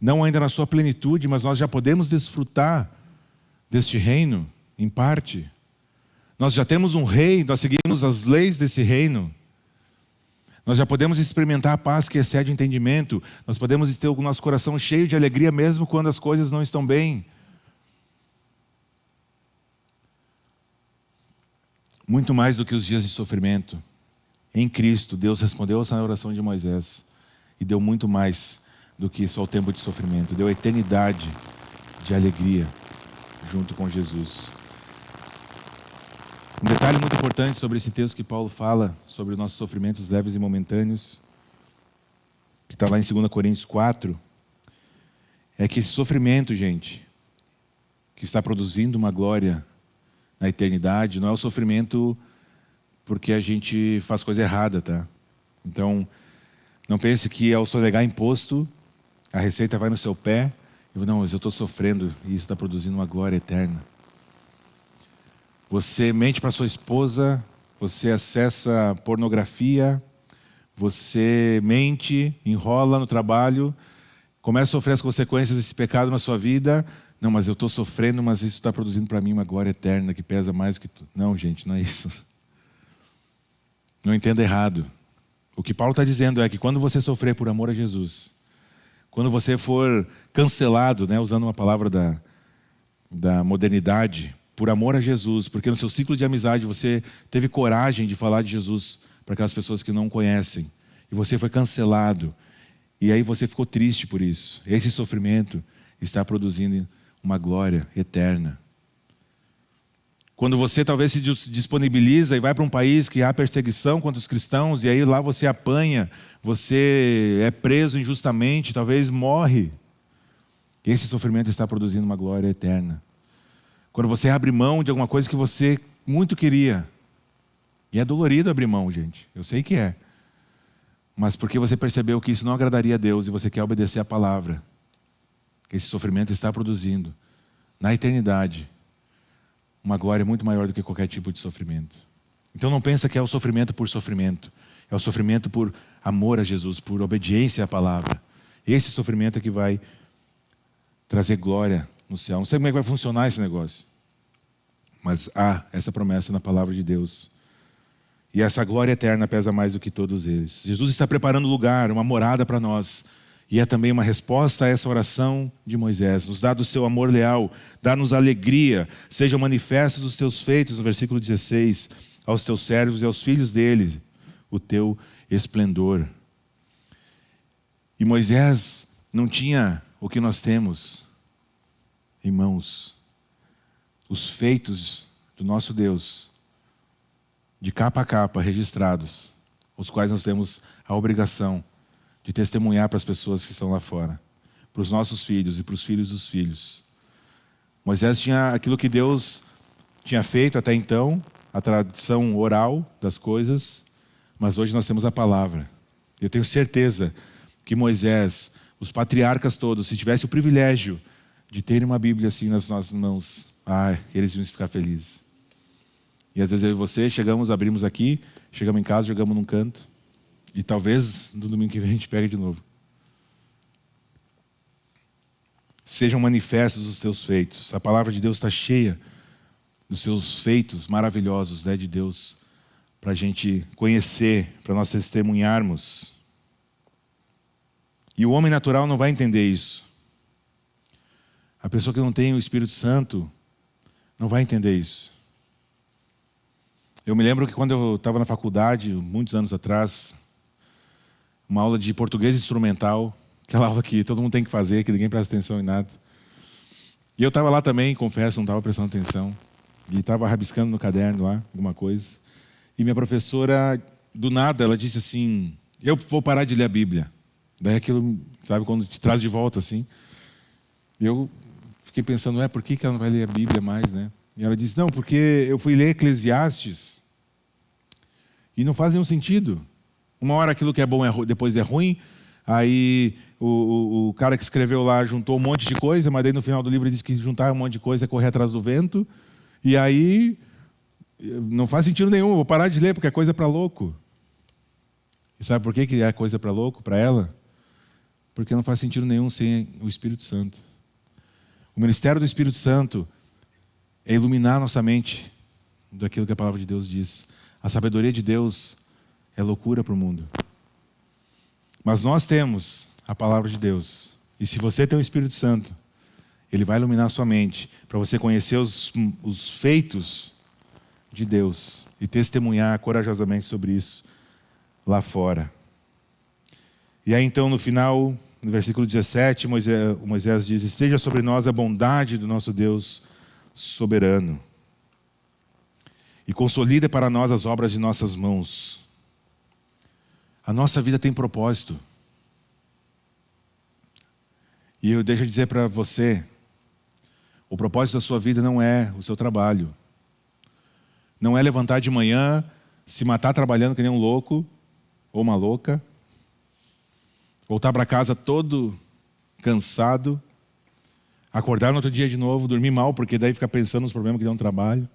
Não ainda na sua plenitude, mas nós já podemos desfrutar deste reino, em parte. Nós já temos um rei, nós seguimos as leis desse reino. Nós já podemos experimentar a paz que excede o entendimento. Nós podemos ter o nosso coração cheio de alegria, mesmo quando as coisas não estão bem. Muito mais do que os dias de sofrimento. Em Cristo, Deus respondeu essa oração de Moisés e deu muito mais do que só o tempo de sofrimento. Deu a eternidade de alegria junto com Jesus. Um detalhe muito importante sobre esse texto que Paulo fala sobre os nossos sofrimentos leves e momentâneos, que está lá em 2 Coríntios 4, é que esse sofrimento, gente, que está produzindo uma glória na eternidade, não é o sofrimento porque a gente faz coisa errada, tá? Então, não pense que ao sonegar imposto, a receita vai no seu pé. Não, mas eu estou sofrendo e isso está produzindo uma glória eterna. Você mente para sua esposa, você acessa pornografia, você mente, enrola no trabalho, começa a sofrer as consequências desse pecado na sua vida. Não, mas eu estou sofrendo, mas isso está produzindo para mim uma glória eterna que pesa mais do que tudo. Não, gente, não é isso. Não entenda errado. O que Paulo está dizendo é que quando você sofrer por amor a Jesus, quando você for cancelado, né, usando uma palavra da modernidade, por amor a Jesus, porque no seu ciclo de amizade você teve coragem de falar de Jesus para aquelas pessoas que não conhecem, e você foi cancelado, e aí você ficou triste por isso. Esse sofrimento está produzindo uma glória eterna. Quando você talvez se disponibiliza e vai para um país que há perseguição contra os cristãos, e aí lá você apanha, você é preso injustamente, talvez morre. Esse sofrimento está produzindo uma glória eterna. Quando você abre mão de alguma coisa que você muito queria, e é dolorido abrir mão, gente, eu sei que é, mas porque você percebeu que isso não agradaria a Deus e você quer obedecer a palavra, esse sofrimento está produzindo, na eternidade, uma glória muito maior do que qualquer tipo de sofrimento. Então não pensa que é o sofrimento por sofrimento. É o sofrimento por amor a Jesus, por obediência à palavra. Esse sofrimento é que vai trazer glória no céu. Não sei como é que vai funcionar esse negócio. Mas há essa promessa na palavra de Deus. E essa glória eterna pesa mais do que todos eles. Jesus está preparando lugar, uma morada para nós. E é também uma resposta a essa oração de Moisés. Nos dá do seu amor leal, dá-nos alegria, sejam manifestos os teus feitos, no versículo 16, aos teus servos e aos filhos dele, o teu esplendor. E Moisés não tinha o que nós temos em mãos. Os feitos do nosso Deus, de capa a capa, registrados, os quais nós temos a obrigação de testemunhar para as pessoas que estão lá fora, para os nossos filhos e para os filhos dos filhos. Moisés tinha aquilo que Deus tinha feito até então, a tradição oral das coisas, mas hoje nós temos a palavra. Eu tenho certeza que Moisés, os patriarcas todos, se tivesse o privilégio de terem uma Bíblia assim nas nossas mãos, eles iam ficar felizes. E às vezes eu e você chegamos, abrimos aqui, chegamos em casa, jogamos num canto, e talvez no domingo que vem a gente pegue de novo. Sejam manifestos os teus feitos. A palavra de Deus está cheia dos seus feitos maravilhosos, né, de Deus, para a gente conhecer, para nós testemunharmos. E o homem natural não vai entender isso. A pessoa que não tem o Espírito Santo não vai entender isso. Eu me lembro que quando eu estava na faculdade, muitos anos atrás, uma aula de português instrumental, aquela aula que todo mundo tem que fazer, que ninguém presta atenção em nada. E eu estava lá também, confesso, não estava prestando atenção. E estava rabiscando no caderno lá, alguma coisa. E minha professora, do nada, ela disse assim, eu vou parar de ler a Bíblia. Daí aquilo, sabe, quando te traz de volta assim. Eu fiquei pensando, por que ela não vai ler a Bíblia mais, né? E ela disse, não, porque eu fui ler Eclesiastes e não faz nenhum sentido. Uma hora aquilo que é bom depois é ruim, aí o cara que escreveu lá juntou um monte de coisa, mas daí no final do livro ele diz que juntar um monte de coisa é correr atrás do vento, e aí não faz sentido nenhum, eu vou parar de ler porque é coisa para louco. E sabe por que é coisa para louco para ela? Porque não faz sentido nenhum sem o Espírito Santo. O ministério do Espírito Santo é iluminar nossa mente daquilo que a palavra de Deus diz. A sabedoria de Deus é loucura para o mundo. Mas nós temos a palavra de Deus. E se você tem o Espírito Santo, ele vai iluminar a sua mente para você conhecer os feitos de Deus e testemunhar corajosamente sobre isso lá fora. E aí então no final, no versículo 17, Moisés diz, esteja sobre nós a bondade do nosso Deus soberano e consolida para nós as obras de nossas mãos. A nossa vida tem propósito. E eu deixo dizer para você, o propósito da sua vida não é o seu trabalho. Não é levantar de manhã, se matar trabalhando que nem um louco ou uma louca, voltar para casa todo cansado, acordar no outro dia de novo, dormir mal, porque daí fica pensando nos problemas que dão no trabalho.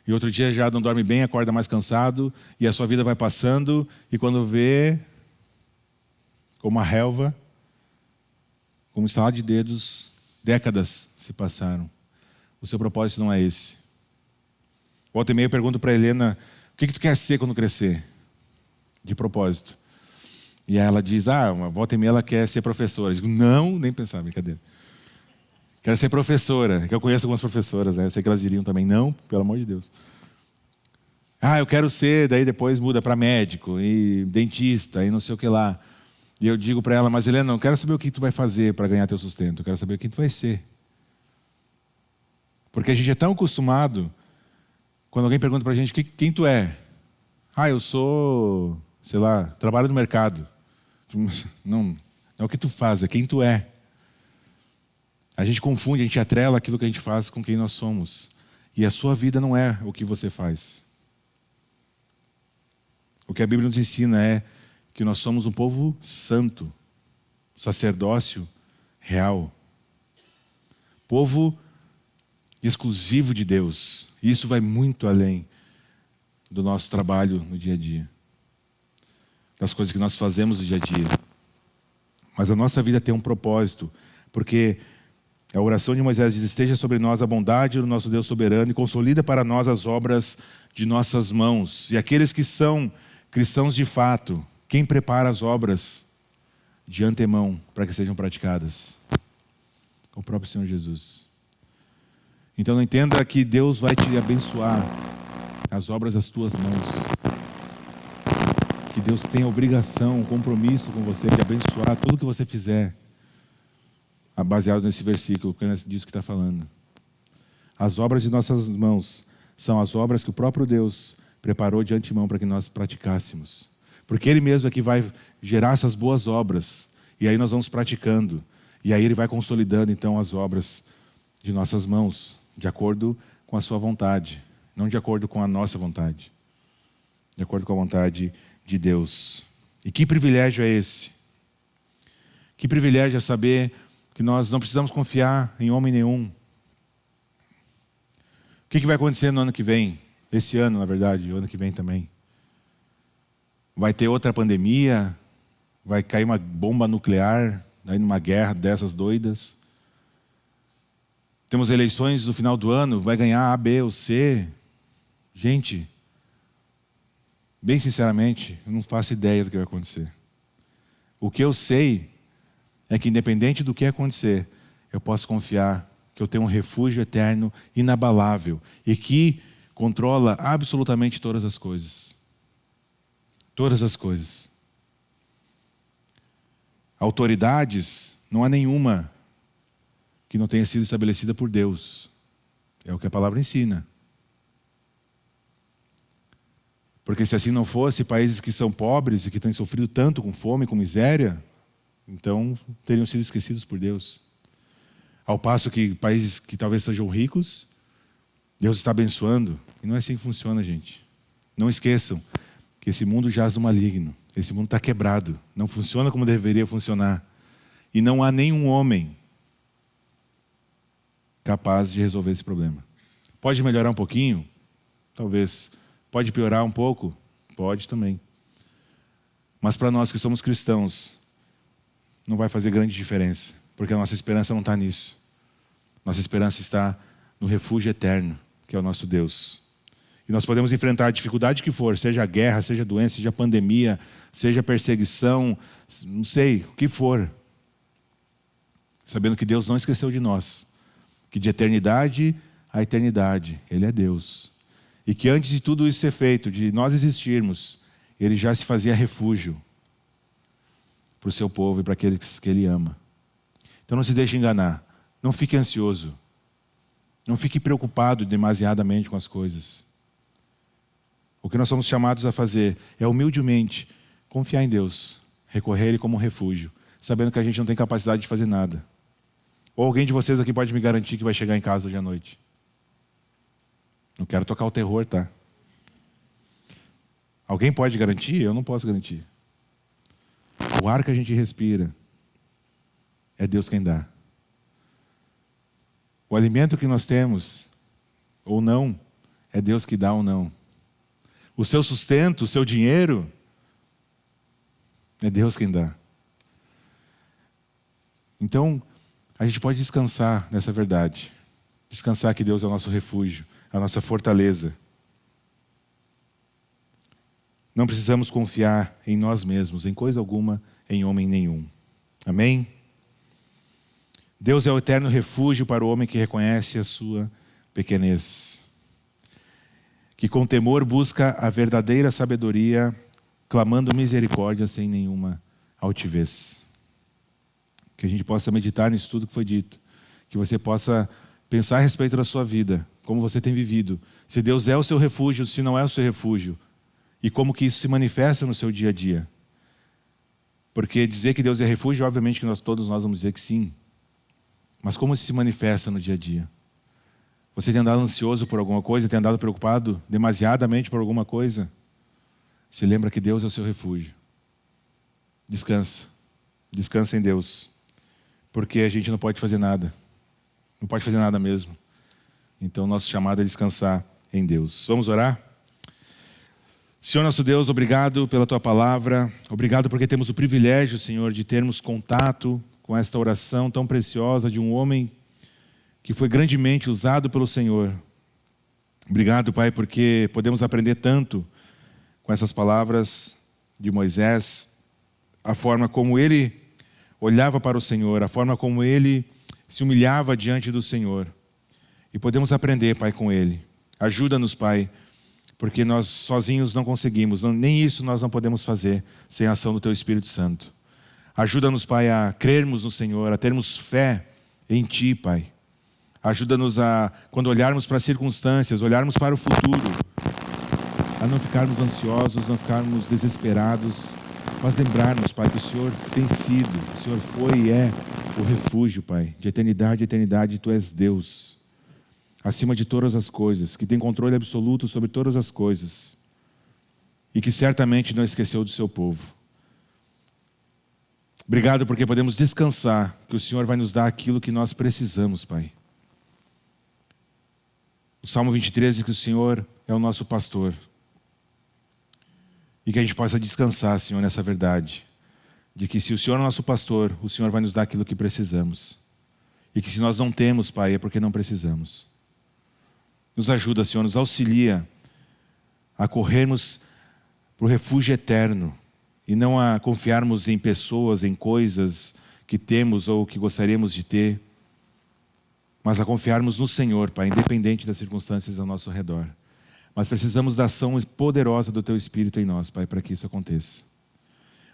E outro dia já não dorme bem, acorda mais cansado, e a sua vida vai passando, e quando vê, como uma relva, como um estalar de dedos, décadas se passaram. O seu propósito não é esse. Volta e meia eu pergunto para a Helena, o que tu quer ser quando crescer? De propósito. E aí ela diz, uma volta e meia ela quer ser professora. Eu digo, não, nem pensar, brincadeira. Quero ser professora, que eu conheço algumas professoras, né? Eu sei que elas diriam também, não, pelo amor de Deus. Eu quero ser, daí depois muda para médico e dentista e não sei o que lá. E eu digo para ela, mas Helena, não quero saber o que tu vai fazer para ganhar teu sustento, eu quero saber o que tu vai ser. Porque a gente é tão acostumado, quando alguém pergunta para a gente, quem tu é? Eu sou, sei lá, trabalho no mercado. Não é o que tu faz, é quem tu é. A gente confunde, a gente atrela aquilo que a gente faz com quem nós somos. E a sua vida não é o que você faz. O que a Bíblia nos ensina é que nós somos um povo santo, sacerdócio real, povo exclusivo de Deus. E isso vai muito além do nosso trabalho no dia a dia, das coisas que nós fazemos no dia a dia. Mas a nossa vida tem um propósito, porque a oração de Moisés diz, esteja sobre nós a bondade do nosso Deus soberano e consolida para nós as obras de nossas mãos. E aqueles que são cristãos de fato, quem prepara as obras de antemão para que sejam praticadas? O próprio Senhor Jesus. Então não entenda que Deus vai te abençoar as obras das tuas mãos. Que Deus tem a obrigação, um compromisso com você de abençoar tudo que você fizer. Baseado nesse versículo, porque é disso que está falando. As obras de nossas mãos são as obras que o próprio Deus preparou de antemão para que nós praticássemos. Porque Ele mesmo é que vai gerar essas boas obras. E aí nós vamos praticando. E aí Ele vai consolidando então as obras de nossas mãos, de acordo com a sua vontade. Não de acordo com a nossa vontade. De acordo com a vontade de Deus. E que privilégio é esse? Que privilégio é saber que nós não precisamos confiar em homem nenhum. O que vai acontecer no ano que vem? Esse ano, na verdade, o ano que vem também. Vai ter outra pandemia? Vai cair uma bomba nuclear, aí numa guerra dessas doidas? Temos eleições no final do ano, vai ganhar A, B ou C? Gente, bem sinceramente, eu não faço ideia do que vai acontecer. O que eu sei é que independente do que acontecer, eu posso confiar que eu tenho um refúgio eterno, inabalável, e que controla absolutamente todas as coisas. Todas as coisas. Autoridades, não há nenhuma que não tenha sido estabelecida por Deus. É o que a palavra ensina. Porque se assim não fosse, países que são pobres e que têm sofrido tanto com fome, com miséria, então teriam sido esquecidos por Deus. Ao passo que países que talvez sejam ricos, Deus está abençoando. E não é assim que funciona, gente. Não esqueçam que esse mundo jaz no maligno. Esse mundo está quebrado. Não funciona como deveria funcionar. E não há nenhum homem capaz de resolver esse problema. Pode melhorar um pouquinho? Talvez. Pode piorar um pouco? Pode também. Mas para nós que somos cristãos, não vai fazer grande diferença. Porque a nossa esperança não está nisso. Nossa esperança está no refúgio eterno, que é o nosso Deus. E nós podemos enfrentar a dificuldade que for, seja guerra, seja doença, seja pandemia, seja perseguição, não sei, o que for. Sabendo que Deus não esqueceu de nós. Que de eternidade a eternidade, Ele é Deus. E que antes de tudo isso ser feito, de nós existirmos, Ele já se fazia refúgio para o seu povo e para aqueles que Ele ama. Então não se deixe enganar. Não fique ansioso. Não fique preocupado demasiadamente com as coisas. O que nós somos chamados a fazer é humildemente confiar em Deus, recorrer a Ele como um refúgio, sabendo que a gente não tem capacidade de fazer nada. Ou alguém de vocês aqui pode me garantir que vai chegar em casa hoje à noite? Não quero tocar o terror, tá? Alguém pode garantir? Eu não posso garantir. O ar que a gente respira é Deus quem dá. O alimento que nós temos, ou não, é Deus que dá ou não. O seu sustento, o seu dinheiro, é Deus quem dá. Então, a gente pode descansar nessa verdade. Descansar que Deus é o nosso refúgio, a nossa fortaleza. Não precisamos confiar em nós mesmos, em coisa alguma, em homem nenhum. Amém? Deus é o eterno refúgio para o homem que reconhece a sua pequenez, que com temor busca a verdadeira sabedoria, clamando misericórdia sem nenhuma altivez. Que a gente possa meditar nisso tudo que foi dito, que você possa pensar a respeito da sua vida, como você tem vivido, se Deus é o seu refúgio, se não é o seu refúgio, e como que isso se manifesta no seu dia a dia. Porque dizer que Deus é refúgio, obviamente que todos nós vamos dizer que sim, mas como isso se manifesta no dia a dia? Você tem andado ansioso por alguma coisa, tem andado preocupado demasiadamente por alguma coisa? Se lembra que Deus é o seu refúgio. Descansa. Descansa em Deus. Porque a gente não pode fazer nada. Não pode fazer nada mesmo. Então, nosso chamado é descansar em Deus. Vamos orar? Senhor nosso Deus, obrigado pela Tua palavra. Obrigado porque temos o privilégio, Senhor, de termos contato com esta oração tão preciosa de um homem que foi grandemente usado pelo Senhor. Obrigado, Pai, porque podemos aprender tanto com essas palavras de Moisés, a forma como ele olhava para o Senhor, a forma como ele se humilhava diante do Senhor. E podemos aprender, Pai, com ele. Ajuda-nos, Pai, porque nós sozinhos não conseguimos, nem isso nós não podemos fazer sem a ação do Teu Espírito Santo. Ajuda-nos, Pai, a crermos no Senhor, a termos fé em Ti, Pai. Ajuda-nos a, quando olharmos para as circunstâncias, olharmos para o futuro, a não ficarmos ansiosos, não ficarmos desesperados, mas lembrarmos, Pai, que o Senhor tem sido, o Senhor foi e é o refúgio, Pai, de eternidade a eternidade, Tu és Deus, acima de todas as coisas, que tem controle absoluto sobre todas as coisas e que certamente não esqueceu do Seu povo. Obrigado porque podemos descansar, que o Senhor vai nos dar aquilo que nós precisamos, Pai. O Salmo 23 diz que o Senhor é o nosso pastor. E que a gente possa descansar, Senhor, nessa verdade. De que se o Senhor é o nosso pastor, o Senhor vai nos dar aquilo que precisamos. E que se nós não temos, Pai, é porque não precisamos. Nos ajuda, Senhor, nos auxilia a corrermos para o refúgio eterno. E não a confiarmos em pessoas, em coisas que temos ou que gostaríamos de ter. Mas a confiarmos no Senhor, Pai, independente das circunstâncias ao nosso redor. Mas precisamos da ação poderosa do Teu Espírito em nós, Pai, para que isso aconteça.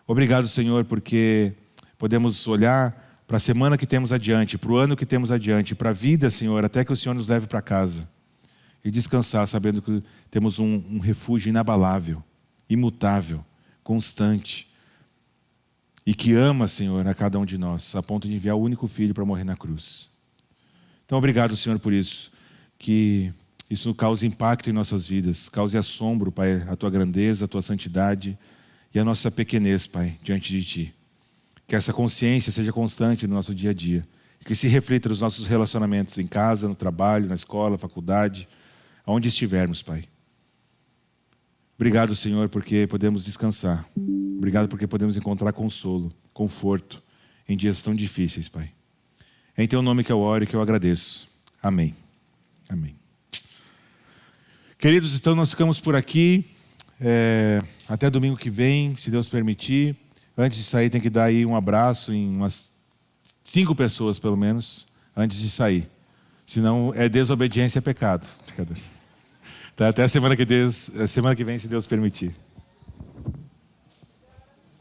Obrigado, Senhor, porque podemos olhar para a semana que temos adiante, para o ano que temos adiante, para a vida, Senhor, até que o Senhor nos leve para casa. E descansar sabendo que temos um refúgio inabalável, imutável, constante. E que ama, Senhor, a cada um de nós, a ponto de enviar o único Filho para morrer na cruz. Então, obrigado, Senhor, por isso. Que isso cause impacto em nossas vidas, cause assombro, Pai, a Tua grandeza, a Tua santidade e a nossa pequenez, Pai, diante de Ti. Que essa consciência seja constante no nosso dia a dia. Que se reflita nos nossos relacionamentos em casa, no trabalho, na escola, faculdade, aonde estivermos, Pai. Obrigado, Senhor, porque podemos descansar. Obrigado porque podemos encontrar consolo, conforto em dias tão difíceis, Pai. É em Teu nome que eu oro e que eu agradeço. Amém. Amém. Queridos, então nós ficamos por aqui. Até domingo que vem, se Deus permitir. Antes de sair, tem que dar aí um abraço em umas 5 pessoas, pelo menos, antes de sair. Senão, desobediência é pecado. Tá, até a semana que vem, se Deus permitir.